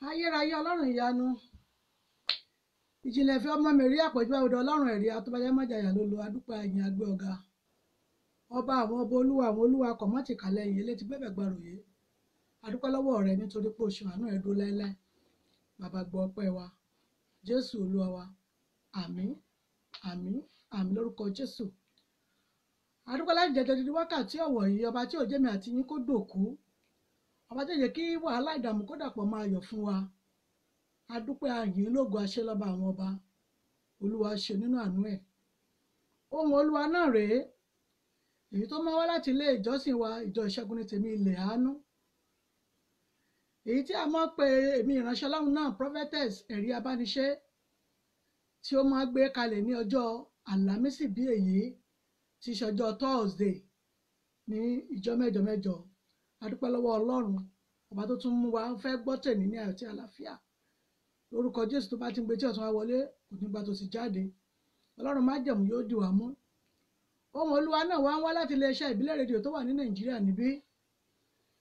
ayérayé ọlọ́run ìyanu ìjìnlẹ̀ ìfẹ́ ọmọ mi rí àpọ̀jù ọ̀dọ̀ ọlọ́run ẹ̀rí atọ́bajẹ́ májàyà ló lo adúpẹ́ ẹ̀yìn agbé ọ̀gá ọba àwọn ọba olúwa àwọn olúwa kọ̀mọ́tì kálẹ̀ yìí létí bẹ́ẹ̀ gbàròyé adúpẹ́ lọ́wọ́ rẹ nítorí pé oṣù àánú ẹ̀ dúró láéláé bàbá gbọ́ ọpẹ́ wa jésù olúwa wa àmín àmín àmín lórúkọ jésù adúpẹ́ láti jẹjẹ dídí wákàtí ọ̀wọ̀ yìí ọba tí ò jẹ́mi àti yín kó dòkú ọba tó yẹ kí wàhálà ìdààmú kó dàpọ̀ máa yọ̀ fún wa adúpẹ́ àyìn lógo aṣẹ́lọ́ba àwọn ọba olúwa ṣe nínú àánú ẹ̀ ohun olúwa náà rèé èyí tó máa wá láti ilé ìjọsìn wa ìjọ ìṣẹ́gun ní tèmi ilẹ̀ àánú èyí tí a máa pe èmi ìránṣẹ́ ọlọ́run náà prophetess ẹ̀rí abániṣe tí ó máa gbé kalẹ̀ ní ọjọ́ àlàmísì bí èyí tí í ṣọjọ́ thursday ní ìjọ mẹ́jọ mẹ́jọ adúpẹ́ lọ́wọ́ ọlọ́run ọba tó tún mú wa fẹ́ gbọ́ tèmi ní àti àlàáfíà lórúkọ jésù tó bá ti ń gbé tí ọ̀tún wa wọlé kò ní gbà tó sì jáde ọlọ́run májẹ̀mú yóò dì wá mú ohun olúwa náà wá ń wá láti iléeṣẹ́ ìbílẹ̀ rédíò tó wà ní nàìjíríà níbí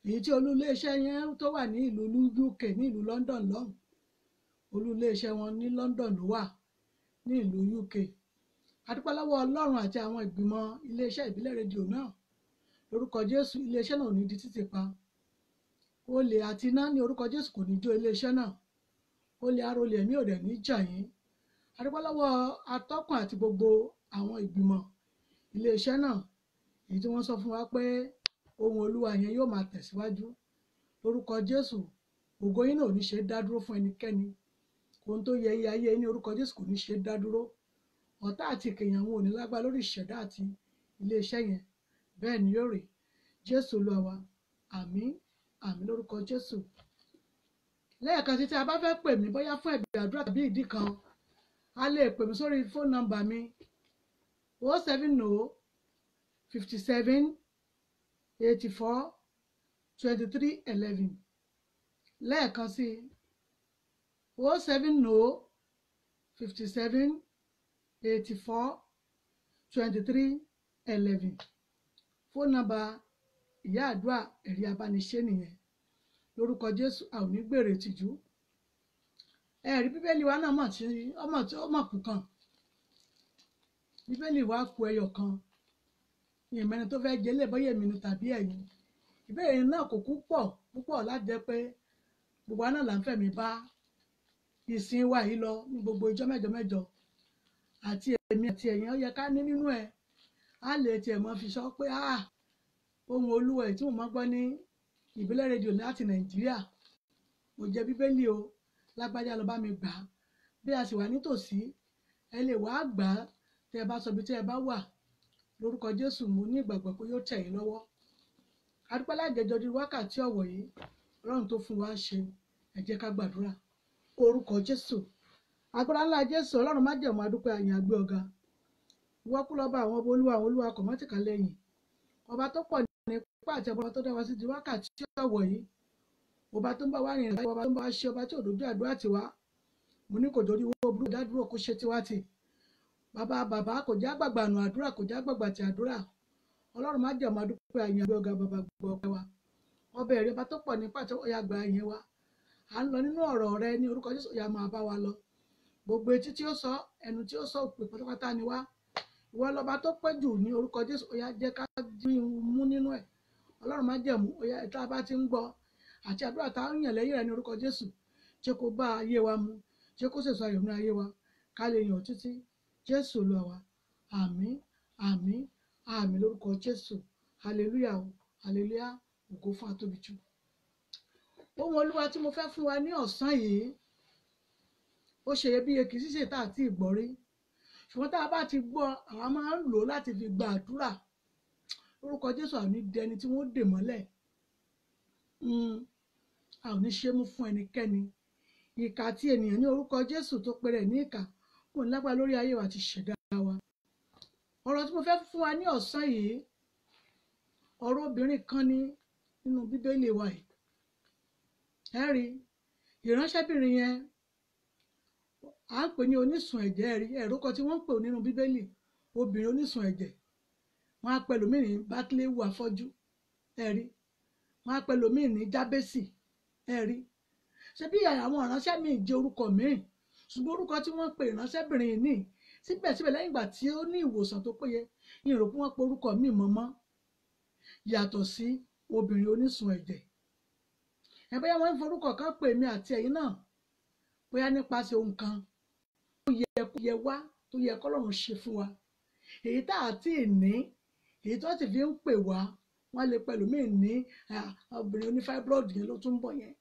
èyí tí olú iléeṣẹ́ yẹn tó wà ní ìlú UK ní ìlú London lọ́hùn olú iléeṣẹ́ wọn ní London ló wà ní ìlú UK adúpẹ́ lọ́wọ́ ọlọ́run àti àwọn ìgbìmọ̀ iléeṣẹ́ ìbílẹ̀ rédíò náà lórúkọ jésù iléeṣẹ́ náà ò ní di títì pa olè àti iná ní orúkọ jésù kò ní jó iléeṣẹ́ náà olè arólè ẹ̀mí ò dẹ̀ ní jà yín adúpẹ́ lọ́wọ́ atọ́kùn àti gbogbo àwọn ìgbìmọ̀ iléeṣẹ́ náà èyí tí wọ́n sọ fún wa pé ohun olúwa yẹn yóò máa tẹ̀síwájú lórúkọ jésù ògo yín náà ò ní ṣe dá dúró fún ẹnikẹ́ni ohun tó yẹ iye ayé ní orúkọ jésù kò ní ṣe dá dúró ọ̀tá àti ìkẹyìn wọn ò ní lágbára lórí ìṣẹ̀dá àti iléeṣẹ́ yẹn bẹ́ẹ̀ ni yóò rí jésù olúwa wa àmín àmín lórúkọ jésù lẹ́ẹ̀kan tí a bá fẹ́ pè mí bóyá fún ẹ̀bẹ̀ àdúrà tàbí ìdí kan a lè pè mí sórí fóònù nọ́mbà mi 070 57 84 23 11 lẹ́ẹ̀kan sí 070 57 84 23 11 fóònù nọ́mbà ìyá àdúrà ẹ̀rí abániṣe nìyẹn lórúkọ jésù a ò ní gbèrè tìjú ẹ̀rí bíbélì wa náà mọ̀ tí ó mọ̀ kú kan bíbélì wa kù ẹyọ kan ìmẹ́ni tó fẹ́ jẹ́lẹ̀ bọ́yẹ̀ èmi ni tàbí ẹ̀yin ìbéèrè náà kò kú púpọ̀ láti jẹ́ pé gbogbo wa náà là ń fẹ̀mí bá ìsìn wa yìí lọ ní gbogbo ìjọ mẹ́jọ mẹ́jọ àti èmi àti ẹ̀yin ó yẹ ká ní nínú ẹ̀ á lè tiẹ̀ mọ́ fi sọ pé ohun olúwa tí mo máa gbọ́ ní ìbílẹ̀ rédíò láti nàìjíríà mo jẹ bíbélì o lágbájá lọ bá mi gbà á bí a sì wà nítòsí ẹ lè wá gbà á tẹ ẹ bá sọ bí tẹ ẹ bá wà lórúkọ jésù mo ní ìgbàgbọ́ pé yóò tẹ̀ yín lọ́wọ́ adúpẹ́ lájẹjọ di wákàtí ọ̀wọ̀ yìí ọlọ́run tó fún wa ṣe ẹ jẹ́ ká gbàdúrà orúkọ jésù agbára ńlá jésù ọlọ́run májẹ̀mú adúpẹ́ àyìn àgbé ọ̀gá wọ́kú lọ́ba àwọn ọba olúwa àwọn olúwa kọ̀mọ́tìkà lẹ́yìn ọba tó pọ̀ ní pípa àti ọba tó dá wa sí di wákàtí ọ̀wọ̀ yìí ọba tó ń bá wa rìn rìn ọba tó ń bá wa ṣe ọba tí òdòdó àdúrà tiwa mo ní kò dórí owó burúkú dádúró kó ṣe tiwa tì bàbá kò já gbàgbà nù àdúrà kò já gbàgbà ti àdúrà ọlọ́run má jẹ́ ọmọ adúpẹ́ àyìn àgbẹ̀ ọ̀gá bàbá gbọ́ ọpẹ́ wa ọbẹ̀ èrè ọba tó pọ̀ ní pàtó ọ̀yà àgbà ẹ̀yìn wa à ń lọ nínú ọ̀rọ̀ rẹ ní orúkọ jésù ọ̀yà máa bá wa lọ gbogbo etí tí ó sọ ẹnu tí ó sọ òpè pátápátá ni wá ìwọ lọba tó pẹ́ jù ní orúkọ jésù ọ̀yà jẹ́ ká mú nínú ẹ̀ ọlọ́run má jẹ̀mú ọ̀yà tá a bá ti ń gbọ́ àti àdúrà tá a ń yàn lẹ́yìn rẹ̀ ní orúkọ jésù jẹ́ kó bá ayé wa mu jẹ́ kó sèso ayọ̀ ní ayé wa ká lè yàn títí jésù olúwa wa àmín àmín àmín lórúkọ jésù hallelujah hallelujah ògo fún atóbi jù ohun olúwa tí mo fẹ́ fún wa ní ọ̀sán yìí ó ṣe iyebíye kì í ṣe tá àti ìgbọ́rí ṣùgbọ́n tá a bá ti gbọ́ àwa máa ń lò láti fi gba àdúrà lórúkọ jésù àwọn onídẹni tí wọ́n dè mọ́lẹ̀ a ò ní ṣe mú fún ẹnikẹ́ni ìkà àti ènìyàn ní orúkọ jésù tó pèrè ní ìkà kò ní lágbára lórí ayé wa àti ṣẹ̀dá wa ọ̀rọ̀ tí mo fẹ́ fún wa ní ọ̀sán yìí ọ̀rọ̀ obìnrin kan ní nínú bíbélì wa yìí ẹ rí ìránṣẹ́bìnrin yẹn à ń pè ní onísun ẹ̀jẹ̀ rí ẹ̀rọ kan tí wọ́n ń pè nínú bíbélì obìnrin onísun ẹ̀jẹ̀ wọ́n á pè lómìn ní bátléwù afọ́jú ẹ rí wọ́n á pè lómìn ní jábésì ẹ rí ṣe bí àwọn ìránṣẹ́ mi jẹ́ orúkọ míì ṣùgbọ́n orúkọ tí wọ́n pe ìránṣẹ́bìnrin yìí ní síbẹ̀síbẹ̀ lẹ́yìn ìgbà tí ó ní ìwòsàn tó péye ìrò pé wọ́n pe orúkọ míì mọ́mọ́ yàtọ̀ sí obìnrin onísun ẹ̀jẹ̀. Bóyá wọ́n ń forúkọ kan pè mí àti ẹ̀yin náà bóyá nípasẹ̀ ohun kan tó yẹ wá tó yẹ kọ́lọ́run ṣe fún wa èyí tá à tí ì ní èyí tó ti fi ń pè wá wọ́n lè pẹ̀lú mí ní obìnrin oní fibroid yẹn ló tún ń bọ̀ yẹn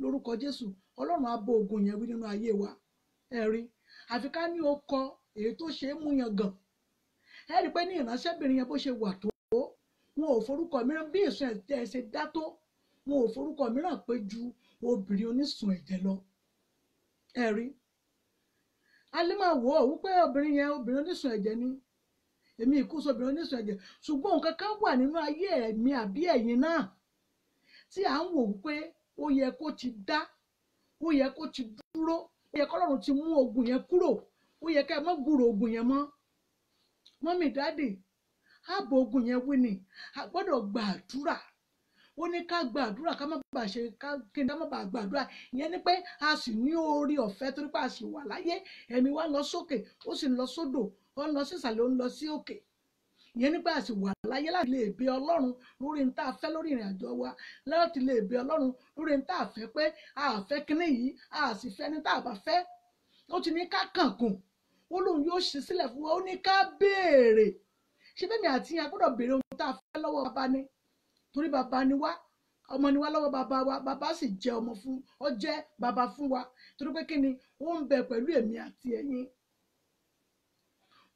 lórúkọ Jésù Ọlọ́run á bọ́ ogun yẹn wí nínú ayé wa ẹ rí àfi ká ní ọkọ èyí tó ṣe é mú yan gàn ẹ rí pé ní ìránṣẹ́bìnrin yẹn bó ṣe wà tó wọn ò forúkọ mìíràn bí ìsun ẹ̀jẹ̀ ṣe dá tó wọn ò forúkọ mìíràn pé ju obìnrin onísun ẹ̀jẹ̀ lọ ẹ rí a lè máa wò ó wípé obìnrin onísun ẹ̀jẹ̀ ni èmi ìkúso obìnrin onísun ẹ̀jẹ̀ ṣùgbọ́n nǹkan kan wà nínú ayé ẹ̀mí àbí ẹ̀yin náà tí à ń wò wípé ó yẹ kó ti dá ó yẹ kó ti dúró ó yẹ kọ́lọ́run ti mú ogun yẹn kúrò ó yẹ ká ẹ má gbúrò ogun yẹn mọ́ mọ́mì dáàdì ààbò ogun yẹn wí ni a gbọ́dọ̀ gbàdúrà ó ní ká gbàdúrà ká má bàa ṣe kí n má bàa gbàdúrà ìyẹn ni pé a sì ní orí ọ̀fẹ́ torí pé a sì wà láyé ẹ̀mí wa lọ sókè ó sì ń lọ sódò ó ń lọ sísàlẹ̀ ó ń lọ sí òkè ìyẹn nípa àti wà láyé láti lè bẹ Ọlọ́run lórí ní tá a fẹ́ lórí ìrìn àjò wa láti lè bẹ Ọlọ́run lórí ní tá a fẹ́ pé a fẹ́ kíní yìí a sì fẹ́ ní tá a bá fẹ́ ó ti ní ká kànkùn ó lóun yóò ṣe sílẹ̀ fún wa ó ní ká béèrè ṣé bẹ́ẹ̀ mi àti yẹn a gbọ́dọ̀ béèrè ohun tá a fẹ́ lọ́wọ́ bàbá ni torí bàbá ni wá ọmọ ni wá lọ́wọ́ bàbá wa bàbá sì jẹ́ ọmọ fún ọ jẹ́ bàbá fún wa torí pé kíni ó ń bẹ pẹ̀lú èmi àti ẹ̀yin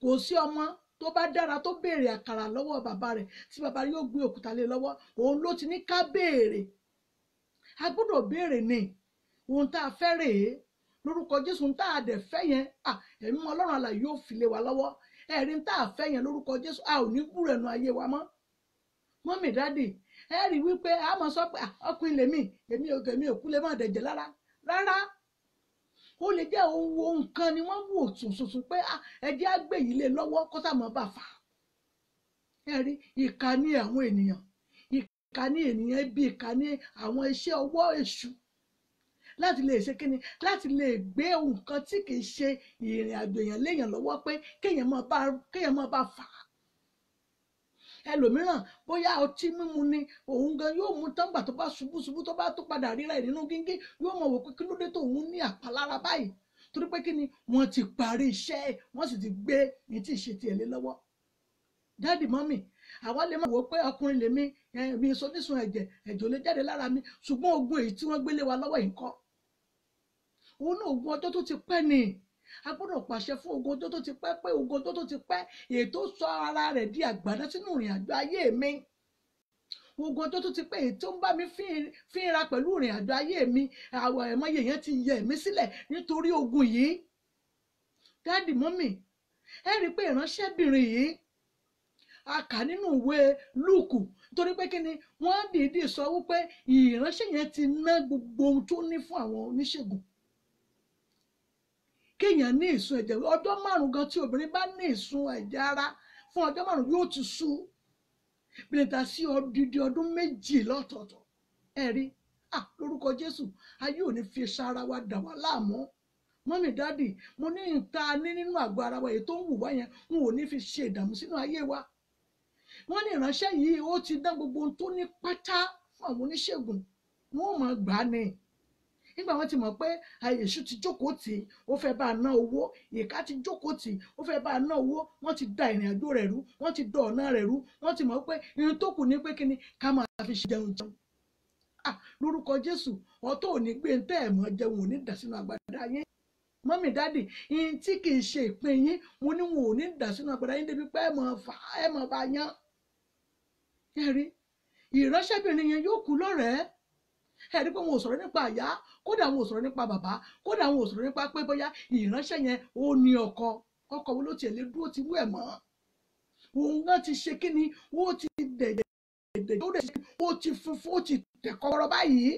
kò sí ọmọ tó bá dára tó béèrè àkàrà lọ́wọ́ bàbá rẹ̀ tí bàbá yóò gbé òkúta lé lọ́wọ́ òun ló ti ní ká béèrè a gbọ́dọ̀ béèrè ni ohun tá a fẹ́ rèé lórúkọ Jésù ohun tá a dẹ̀ fẹ́ yẹn ẹ̀mí Ọlọ́run àlàyé yóò fi lé wa lọ́wọ́ ẹ̀rí tá a fẹ́ yẹn lórúkọ Jésù a ò ní gbúrò ẹnu ayé wa mọ́ mọ́mì dáàdì ẹ rí wípé a máa sọ pé ọkùnrin lèmi èmi ò kú lè má dẹ̀jẹ̀ rárá ó lè jẹ́ ohun kan ni wọ́n wò sùnsùn pé ẹjẹ́ á gbé yìí lé lọ́wọ́ kó sàmọ́ bà fà ẹ rí ìkà ní àwọn ènìyàn ìkà ní ènìyàn bí ìkà ní àwọn iṣẹ́ ọwọ́ èṣù láti lè ṣe kíni láti lè gbé nǹkan tí kì í ṣe ìrìn àjò èèyàn léèyàn lọ́wọ́ pé kéèyàn máa bá fà á ẹlòmíràn bóyá ọtí mímu ni òun gan yóò mú tán gbà tó bá ṣubú tó bá tó padà ríra ẹ̀ nínú gíngí yóò mọ̀ wò pé kí ló dé tó òun ní àpalára báyìí torí pé kí ni wọ́n ti parí iṣẹ́ wọ́n sì ti gbé ní tí ì ṣe tiẹ̀ lé lọ́wọ́ dáàdì mọ́mì àwa lè máa wò pé ọkùnrin lèmi mi sọ nísun ẹ̀jẹ̀ ò lè jáde lára mi ṣùgbọ́n ogun èyí tí wọ́n gbélé wa lọ́wọ́ yìí kọ́ òun náà ogun ọjọ́ tó ti pẹ́ ni a gbọ́dọ̀ pàṣẹ fún ogun ọjọ́ tó ti pẹ́ pé ogun ọjọ́ tó ti pẹ́ èyí tó sọ ara rẹ̀ di àgbàdo sínú ìrìn àjò ayé mi ogun ọjọ́ tó ti pẹ́ èyí tó ń bá mi fínra pẹ̀lú ìrìn àjò ayé mi àwọn ẹ̀mọ́yé yẹn ti yẹ mí sílẹ̀ nítorí ogun yìí dáàdì mọ́mì ẹ rí i pé ìránṣẹ́bìnrin yìí a kà nínú ìwé Lúùkù nítorí pé kí ni wọ́n dìídì sọ wípé ìránṣẹ́ yẹn ti ná gbogbo ohun tó ní fún àwọn oníṣègùn kéèyàn ní ìsun ẹ̀jẹ̀ ọjọ́ 5 gan tí obìnrin bá ní ìsun ẹ̀jẹ̀ ara fún ọjọ́ 5 yóò ti sú bìrìtà sí odidi ọdún 2 lọ́tọ̀ọ̀tọ̀ ẹ rí lórúkọ Jésù ayé ò ní fi sára wa dà wá láàmú mọ́mì dáàdì mo ní ìta ní nínú àgọ́ ara wa èyí tó ń wù wá yẹn n ò ní fi ṣe ìdààmú sínú ayé wa wọ́n ní ìránṣẹ́ yìí ó ti dá gbogbo ohun tó ní pátá fún àwọn oníṣègùn wọn ò mọ̀ gbà ní nígbà wọn ti mọ̀ pé èṣù ti jókòó tì ó fẹ́ bá a ná owó ìkà ti jókòó tì ó fẹ́ bá a ná owó wọ́n ti da ìrìn àjò rẹ̀ rú wọ́n ti da ọ̀nà rẹ̀ rú wọ́n ti mọ̀ pé irun tó kù ní pé kíni ká máa fi jẹun lórúkọ Jésù ọ̀tọ̀ ò ní gbé ntẹ́ ẹ̀ mọ́ jẹun ò ní dà sínú àgbàdá yín mọ́mì dáàdì yín tí kì í ṣe ìpín yín mo ní wọn ò ní dà sínú àgbàdá yín débi pé ẹ mọ̀ bá yán ẹ̀rí ìránṣẹ́bìnrin yẹn yóò kú lọ́rẹ̀ẹ́ ẹ̀rí pé wọn ò sọ̀rọ̀ nípa àyà kódà wọn ò sọ̀rọ̀ nípa bàbá kódà wọn ò sọ̀rọ̀ nípa pé bóyá ìránṣẹ́ yẹn ó ní ọkọ wo ló tiẹ̀ lè dúró ti wú ẹ̀ mọ́ òun náà ti ṣe kí ni ó ti dẹ̀dẹ̀ ó ti funfun ó ti tẹ̀kọ́rọ́ báyìí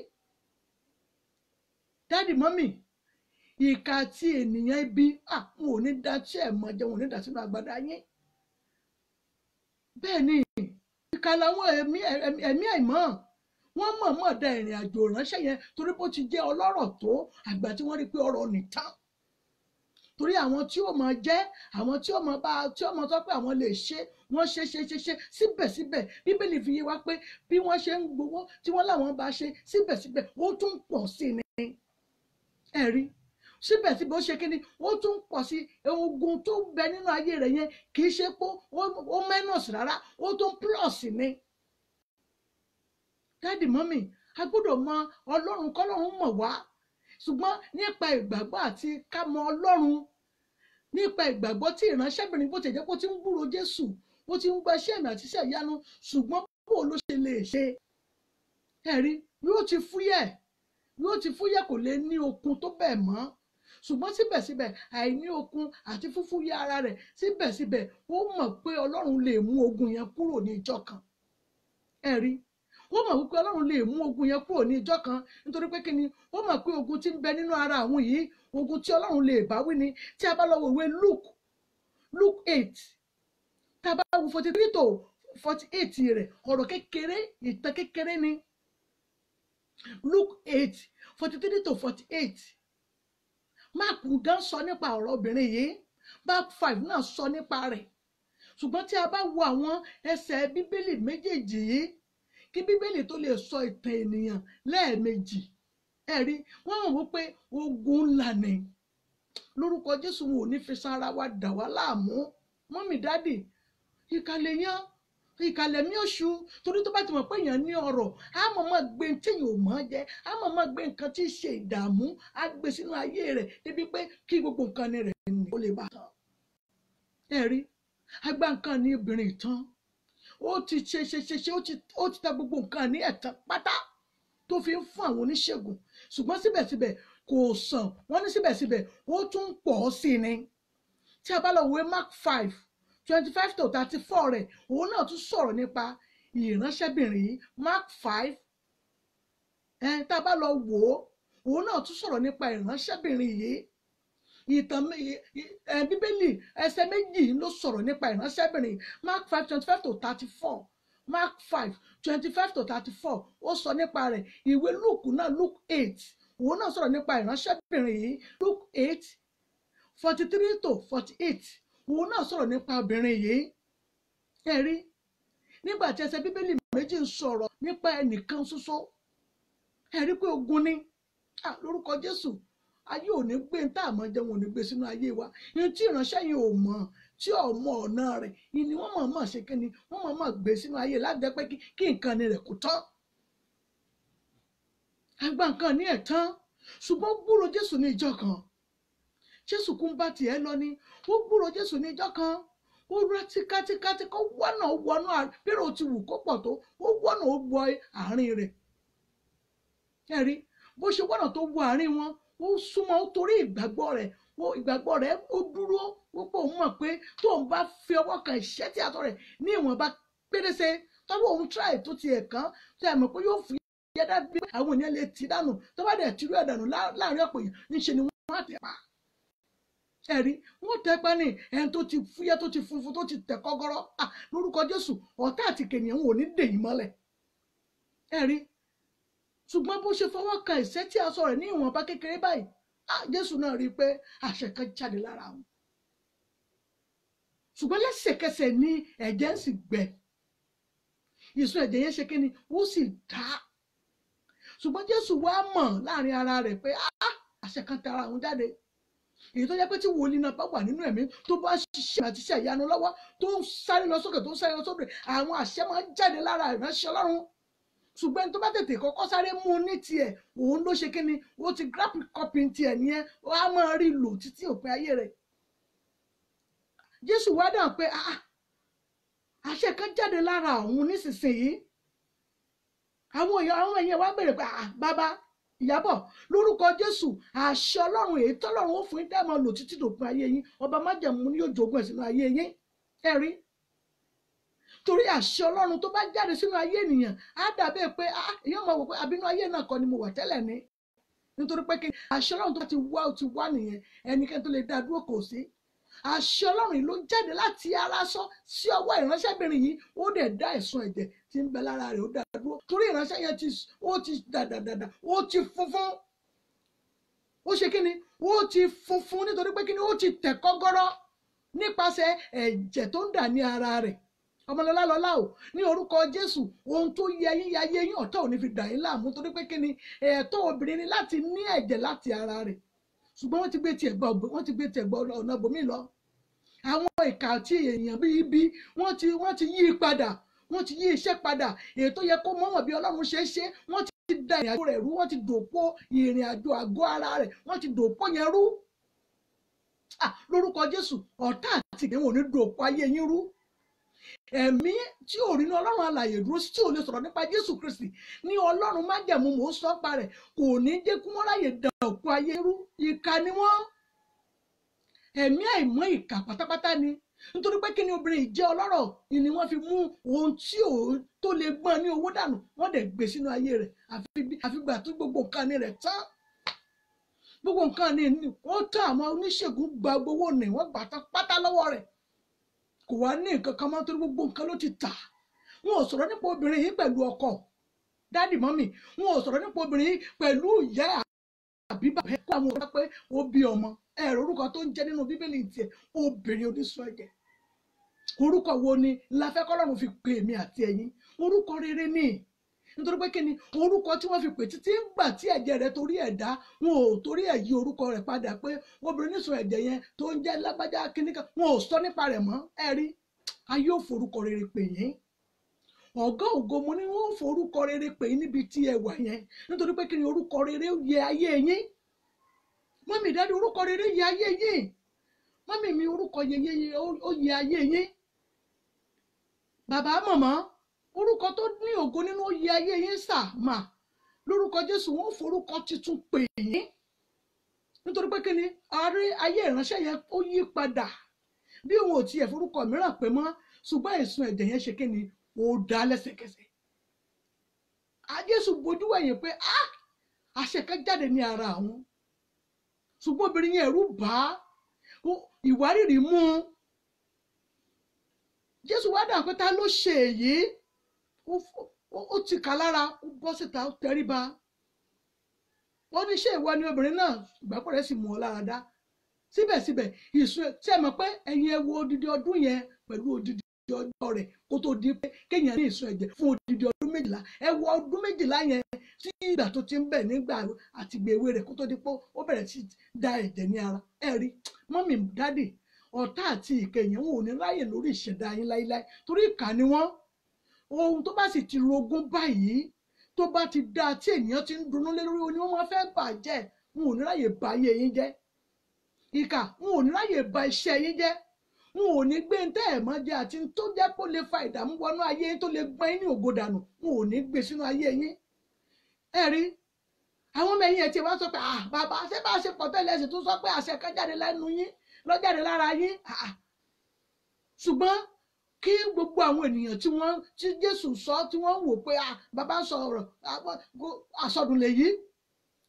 dáàdì mọ́mì ìka tí ènìyàn ibi wọn ò ní dá tí ẹ̀ mọ́ jẹun wọn ò ní dá sínú àgbàdá yín bẹ́ẹ̀ ni ìka làwọn ẹ̀mí àìmọ́ wọ́n mọ̀ọ́mọ̀ da ìrìn àjò ránṣẹ́ yẹn torí bó ti jẹ́ ọlọ́rọ̀ tó àgbà tí wọ́n rí pé ọrọ̀ nìtàn torí àwọn tí ó mọ jẹ́ àwọn tí ó mọ bá tí ó mọ sọ pé àwọn lè ṣe wọ́n ṣe síbẹ̀síbẹ̀ bíbélì fi yé wa pé bí wọ́n ṣe ń gbowó tí wọ́n láwọn bá ṣe síbẹ̀síbẹ̀ ó tún pọ̀ sí ni ẹ̀rí síbẹ̀síbẹ̀ ó ṣe kí ni ó tún pọ̀ sí ogun tó bẹ nínú ayé rẹ̀ yẹn kì í ṣe pé ó mẹ́nọ̀sì rárá ó tún púlọ̀sì ni. dáàdì mọ́mì a gbọ́dọ̀ mọ ọlọ́run kọ́lọ́run mọ̀ wá ṣùgbọ́n nípa ìgbàgbọ́ àti ká mọ ọlọ́run nípa ìgbàgbọ́ tí ìránṣẹ́bìnrin bó ti jẹ́ kó ti ń gbúrò Jésù bó ti ń gba iṣẹ́ àmì àti iṣẹ́ ìyanu ṣùgbọ́n bó ló ṣe lè ṣe ẹ̀rí yóò ti fúyẹ́ kò lè ní okun tó bẹ́ẹ̀ mọ́ ṣùgbọ́n síbẹ̀síbẹ̀ àìní okun àti fúfúyẹ́ ara rẹ̀ síbẹ̀síbẹ̀ ó mọ̀ pé ọlọ́run lè mú ogun yẹn kúrò ní ìjọ kan ẹ̀rí ó mọ̀ wípé ọlọ́run lè mú ogun yẹn kúrò ní ìjọ kan nítorí pé kíni ó mọ̀ pé ogun tí ń bẹ nínú ara àwọn yìí ogun tí ọlọ́run lè bá wí ni tí a bá lọ wo ìwé Luke 8 tá a bá wo 43 to 48 rẹ̀ ọ̀rọ̀ kékeré ìtàn kékeré ni Luke 8 43 to 48 Mark gan sọ nípa ọ̀rọ̀ obìnrin yìí Mark 5 náà sọ nípa rẹ̀ ṣùgbọ́n tí a bá wo àwọn ẹsẹ̀ bíbélì méjèèjì yìí kí bíbélì tó lè sọ ìtàn ènìyàn lẹ́ẹ̀mejì ẹ̀rí wọ́n mọ̀ wípé ogun ńlá ni lórúkọ Jésù wọn ò ní fi sára wa dà wá láàmú mọ́mì dádì ìkàlẹ̀ mi oṣù torí tó bá ti mọ̀ pé èèyàn ní ọrọ̀ á mọ̀ mọ́ gbé téèyàn ò mọ̀ jẹ́ á mọ̀ mọ́ gbé nǹkan tí í ṣe ìdààmú á gbé sínú ayé rẹ̀ débi pé kí gbogbo nǹkan ní rẹ̀ ní ó lè bá tán ẹ̀rí agbá nǹkan ní obìnrin tán ó ti ṣe ó ti ta gbogbo nǹkan ní ẹ̀tàn pátá tó fi ń fún àwọn oníṣègùn ṣùgbọ́n síbẹ̀síbẹ̀ kò sàn wọ́n ní síbẹ̀síbẹ̀ ó tún pọ̀ sí ni tí a bá lọ wo Mark 5:25 to 34 rẹ̀ òun náà tún sọ̀rọ̀ nípa ìránṣẹ́bìnrin yìí Mark 5 tá a bá lọ wò ó òun náà tún sọ̀rọ̀ nípa ìránṣẹ́bìnrin yìí ìtàn bíbélì ẹsẹ̀ méjì ló sọ̀rọ̀ nípa ìránṣẹ́bìnrin Mark 5:25 to 34 Mark 5:25 to 34 ó sọ nípa rẹ̀ ìwé Luke náà Luke 8 òun náà sọ̀rọ̀ nípa ìránṣẹ́bìnrin yìí Luke 8:43 to 48 òun náà sọ̀rọ̀ nípa obìnrin yìí ẹ̀rí nígbà tí ẹsẹ̀ bíbélì méjì ń sọ̀rọ̀ nípa ẹnìkan ṣoṣo ẹ̀rí pé ogun ni lórúkọ Jésù ayé ò ní gbé tá àmọ́ jẹun ò ní gbé sínú ayé wa ní tí ìránṣẹ́ yìí ò mọ̀ tí ò mọ ọ̀nà rẹ̀ ìní wọ́n mọ̀ ṣe kí ni wọ́n mọ̀ gbé sínú ayé láti jẹ́ pé kí nǹkan ni rẹ̀ kò tán àgbà nǹkan ní ẹ̀ tán ṣùgbọ́n gbúrò Jésù ní ìjọ kan Jésù kún bá tiẹ̀ lọ ni ó gbúrò Jésù ní ìjọ kan ó rá tíkátíkátí kó wọ́nà wọnú bẹ́rẹ̀ ó ti wù kó pọ̀ tó ó wọ́nà ó wọ àárín rẹ̀ ẹ̀rí bó ṣe wọ́nà tó wọ àárín wọn ó súnmọ́ ó torí ìgbàgbọ́ rẹ̀ ó dúró púpọ̀ òun mọ̀ pé tóun bá fi ọwọ́ kan ìṣẹ́tí àtọ̀ rẹ̀ ní ìwọ̀nba pérése tọ́wọ́ òun tíráì tó ti ẹ̀kan tó ẹ̀ mọ̀ pé yóò fi yẹ́dá bí àwọn ènìyàn lè ti dànù tó bá dẹ̀ tìrú ẹ̀ dànù láàrin ọ̀pọ̀ èèyàn níṣe ni wọ́n á tẹ̀ pa ẹ̀rí wọ́n tẹ́ pa ní ẹni tó ti fúyẹ́ tó ti funfun tó ti tẹ̀ kọ́gọ́rọ́ lórúkọ Jésù ọ̀tá àti kènìyàn ò ní dè yín mọ́lẹ̀ ẹ̀rí ṣùgbọ́n bó ṣe fọwọ́ kan ìṣẹ́tí aṣọ rẹ̀ ní ìwọ̀nba kékeré báyìí Jésù náà rí i pé àṣẹ kan jáde lára wọn ṣùgbọ́n lẹ́sẹ̀kẹsẹ̀ ní ẹ̀jẹ̀ ń sì gbẹ ìsun ẹ̀jẹ̀ yẹn ṣe kíni ó sì dá ṣùgbọ́n Jésù wá mọ̀ láàrin ara rẹ̀ pé àṣẹ kan tara àwọn jáde èyí tó jẹ́ pé tí wòlíì náà bá wà nínú ẹ̀mí tó bá ṣiṣẹ́ àti iṣẹ́ ìyanu lọ́wọ́ tó ń sáré lọ sókè tó ń sáré lọ sókè àwọn àṣẹ máa ń jáde lára ìránṣẹ́ Ọlọ́run ṣùgbọ́n tó bá tètè kọ́kọ́ sáré mú un ní tiẹ̀ òun ló ṣe kíni ó ti grab copy tiẹ̀ nìyẹn ó á máa rí lò títí òpin ayé rẹ̀ Jésù wá dáhùn pé àṣẹ kan jáde lára òun nísinsìnyí àwọn èèyàn wá bèrè pé bàbá Ìyábọ̀ lórúkọ Jésù àṣẹ Ọlọ́run èyí tọ́lọ́run ó fún yín dáàmú lò títí dòpin ayé yín ọba májẹ̀mú ni yóò jogún ẹ̀ sínú ayé yín ẹ̀rí torí àṣẹ Ọlọ́run tó bá jáde sínú ayé ènìyàn á dàbí pé èèyàn máa wò pé àbínú ayé náà kọ́ ni mo wà tẹ́lẹ̀ ni nítorí pé àṣẹ Ọlọ́run tó bá ti wá ó ti wá nìyẹn ẹnikẹ́ni tó lè dá dúró kò sí àṣẹ Ọlọ́run yìí ló jáde láti ara sọ sí ọwọ́ ìránṣẹ́bìnrin yìí, ó dẹ̀ dá ẹ̀sùn ẹ̀jẹ̀ tí ń bẹ lára rẹ̀ ó dá dúró, torí ìránṣẹ́ yẹn ó ti dàdàdàdà, ó ti funfun, ó ṣe kí ni, ó ti funfun nítorí pé kí ni, ó ti tẹ̀ kọ́gọ́rọ́ nípasẹ̀ ẹ̀jẹ̀ tó ń dà ní ara rẹ̀. Ọmọlọ́lá lọ́lá o, ní orúkọ Jésù, ohun tó yẹ yín yáyé yín ọ̀tá ò ní fi dà yín láàmú, torí pé kí ni, ẹ̀tọ́ obìnrin ni láti ní ẹ̀jẹ̀ láti ara rẹ̀, ṣùgbọ́n wọ́n ti gbé tiẹ̀ gbọ́ ọ̀nà bòmí lọ. Àwọn ìkà àti èèyàn bí ibi wọ́n ti yí padà, wọ́n ti yí iṣẹ́ padà, èyí tó yẹ kó mọ̀mọ́ bí Ọlọ́run ṣe é ṣe, wọ́n ti da ìrìn àjò rẹ̀ rú, wọ́n ti dòpó ìrìn àjò àgọ́ ara rẹ̀, wọ́n ti dòpó yẹn rú. Lórúkọ Jésù, ọ̀tá àti ìgbéwọ̀n ò ní dòpó ayé yín rú. Ẹ̀mí tí ò rí ní Ọlọ́run alààyè dúró sí, tí ò lè sọ̀rọ̀ nípa Jésù Kristi ní Ọlọ́run májẹ̀mú, mò ń sọ pa rẹ̀, kò ní jẹ́ kí wọ́n ráyè da òkú ayé rú. Ìkà ni wọ́n, ẹ̀mí àìmọ́ ìkà pátápátá ni, nítorí pé kí ni, obìnrin ìjẹ́ ọlọ́rọ̀ ni wọ́n fi mú ohun tí tó lè gbọ́n ní owó dànù, wọ́n dẹ̀ gbé sínú ayé rẹ̀, àfìgbà tó gbogbo nǹkan ní rẹ̀ tán, gbogbo nǹkan ní wọ́n tán. Àwọn oníṣègùn gba gbowó ní wọ́n gbà tán pátá lọ́wọ́ rẹ̀, kò wá ní nǹkan kan mọ́, torí gbogbo nǹkan ló ti tà. Wọn ò sọ̀rọ̀ nípa obìnrin yìí pẹ̀lú ọkọ, dádì mọ́mì, wọn ò sọ̀rọ̀ nípa obìnrin yìí pẹ̀lú ìyá àbí bàbá ẹ̀, kó àwọn ọ̀rọ̀ pé ó bí ọmọ. Ẹ̀rọ orúkọ tó ń jẹ́ nínú Bíbélì tiẹ̀, obìnrin onísun ẹ̀jẹ̀. Orúkọ wo ni la fẹ́ k'Ọlọ́run fi pè mí àti ẹ̀yin? Orúkọ rere ni, nítorí pé kí ni, orúkọ tí wọ́n fi pè títí ń gbà tí ẹ̀jẹ̀ rẹ̀ torí ẹ̀ dá, wọn ò torí ẹ̀ yí orúkọ rẹ̀ padà pé obìnrin onísun ẹ̀jẹ̀ yẹn tó ń jẹ́ lágbájá kíníkan, wọn ò sọ nípa rẹ̀ mọ́. Ẹ rí, ayé ò forúkọ rere pè yín. Ọ̀gá ògo, mo ní wọ́n ò forúkọ rere pè yín níbi tí ẹ wà yẹn, nítorí pé kí ni, orúkọ rere yẹ ayé yín. Mọ́mì dádì, orúkọ rere yẹ ayé yín. Mọ́mì mi, orúkọ yeye ó yẹ ayé yín. Bàbá màmá, orúkọ tó ní ògo nínú ó yẹ ayé yín sà mà. Lórúkọ Jésù, wọ́n forúkọ tuntun pè yín, nítorí pé kí ni, ayé ìránṣẹ́ yẹn ó yí padà, bí wọn ò tiẹ̀ forúkọ mìíràn pè mọ́, ṣùgbọ́n ẹ̀sùn ẹ̀jẹ̀ yẹn ṣe kí ni, ó dá lẹ́sẹ̀kẹsẹ̀. Jésù bojú wẹ̀yìn pé àṣẹ kan jáde ní ara àwọn, ṣùgbọ́n obìnrin yẹn ẹ̀rù bà á, ìwárìrì mú un. Jésù wá dà pé ta ló ṣe èyí? Ó ti kà lára, ó bọ́ síta, ó tẹríba. Wọ́n ní, ṣé ìwọ ni obìnrin náà? Ìgbàgbọ́ rẹ̀ sì mú ọ lára dá. Síbẹ̀síbẹ̀, ìsun tí ẹ mọ̀ pé ẹ̀yin ẹ wo odidi ọdún yẹn pẹ̀lú odidi ọjọ́ rẹ̀ kó tó di pé kéèyàn ní ìsun ẹ̀jẹ̀ fún odidi ọdún 12. Ẹ wo ọdún 12 yẹn sí ìgbà tó ti ń bẹ̀ nígbà àtìgbà èwe rẹ̀ kó tó di pé ó bẹ̀rẹ̀ sí da ẹ̀jẹ̀ ní ara. Ẹ rí, mọ́mì dádì, ọ̀tá àti ìkẹyìn wọn ò ní ráyè lórí ìṣẹ̀dá yín láíláí, torí ìkà ni wọ́n. Ohun tó bá sì ti rogún báyìí, tó bá ti dá tí ènìyàn ti ń dunnú lé lórí, ni wọ́n máa fẹ́ bàjẹ́. Wọn ò ní ráyè ba ayé yín jẹ́. Ìkà, wọn ò ní ráyè ba iṣẹ́ yín jẹ́. Wọn ò ní gbé ntẹ́ ẹ̀ mọ́ jẹ àti tó jẹ́ kó lè fa ìdààmú wọnú ayé yín, tó lè gbọ́n yín ní ògo dànù, wọn ò ní gbé sínú ayé yín. Ẹ rí, àwọn ọmọ ẹ̀yìn ẹ̀ tí wọ́n sọ pé bàbá ṣé bá ṣe pọ̀ tẹ́lẹ̀ sì tún sọ pé àṣẹ kan jáde lẹ́nu yín, ló jáde lára yín. Ṣùgbọ́n kí gbogbo àwọn ènìyàn tí Jésù sọ, tí wọ́n wò pé bàbá sọ̀rọ̀ àsọdùn lèyí,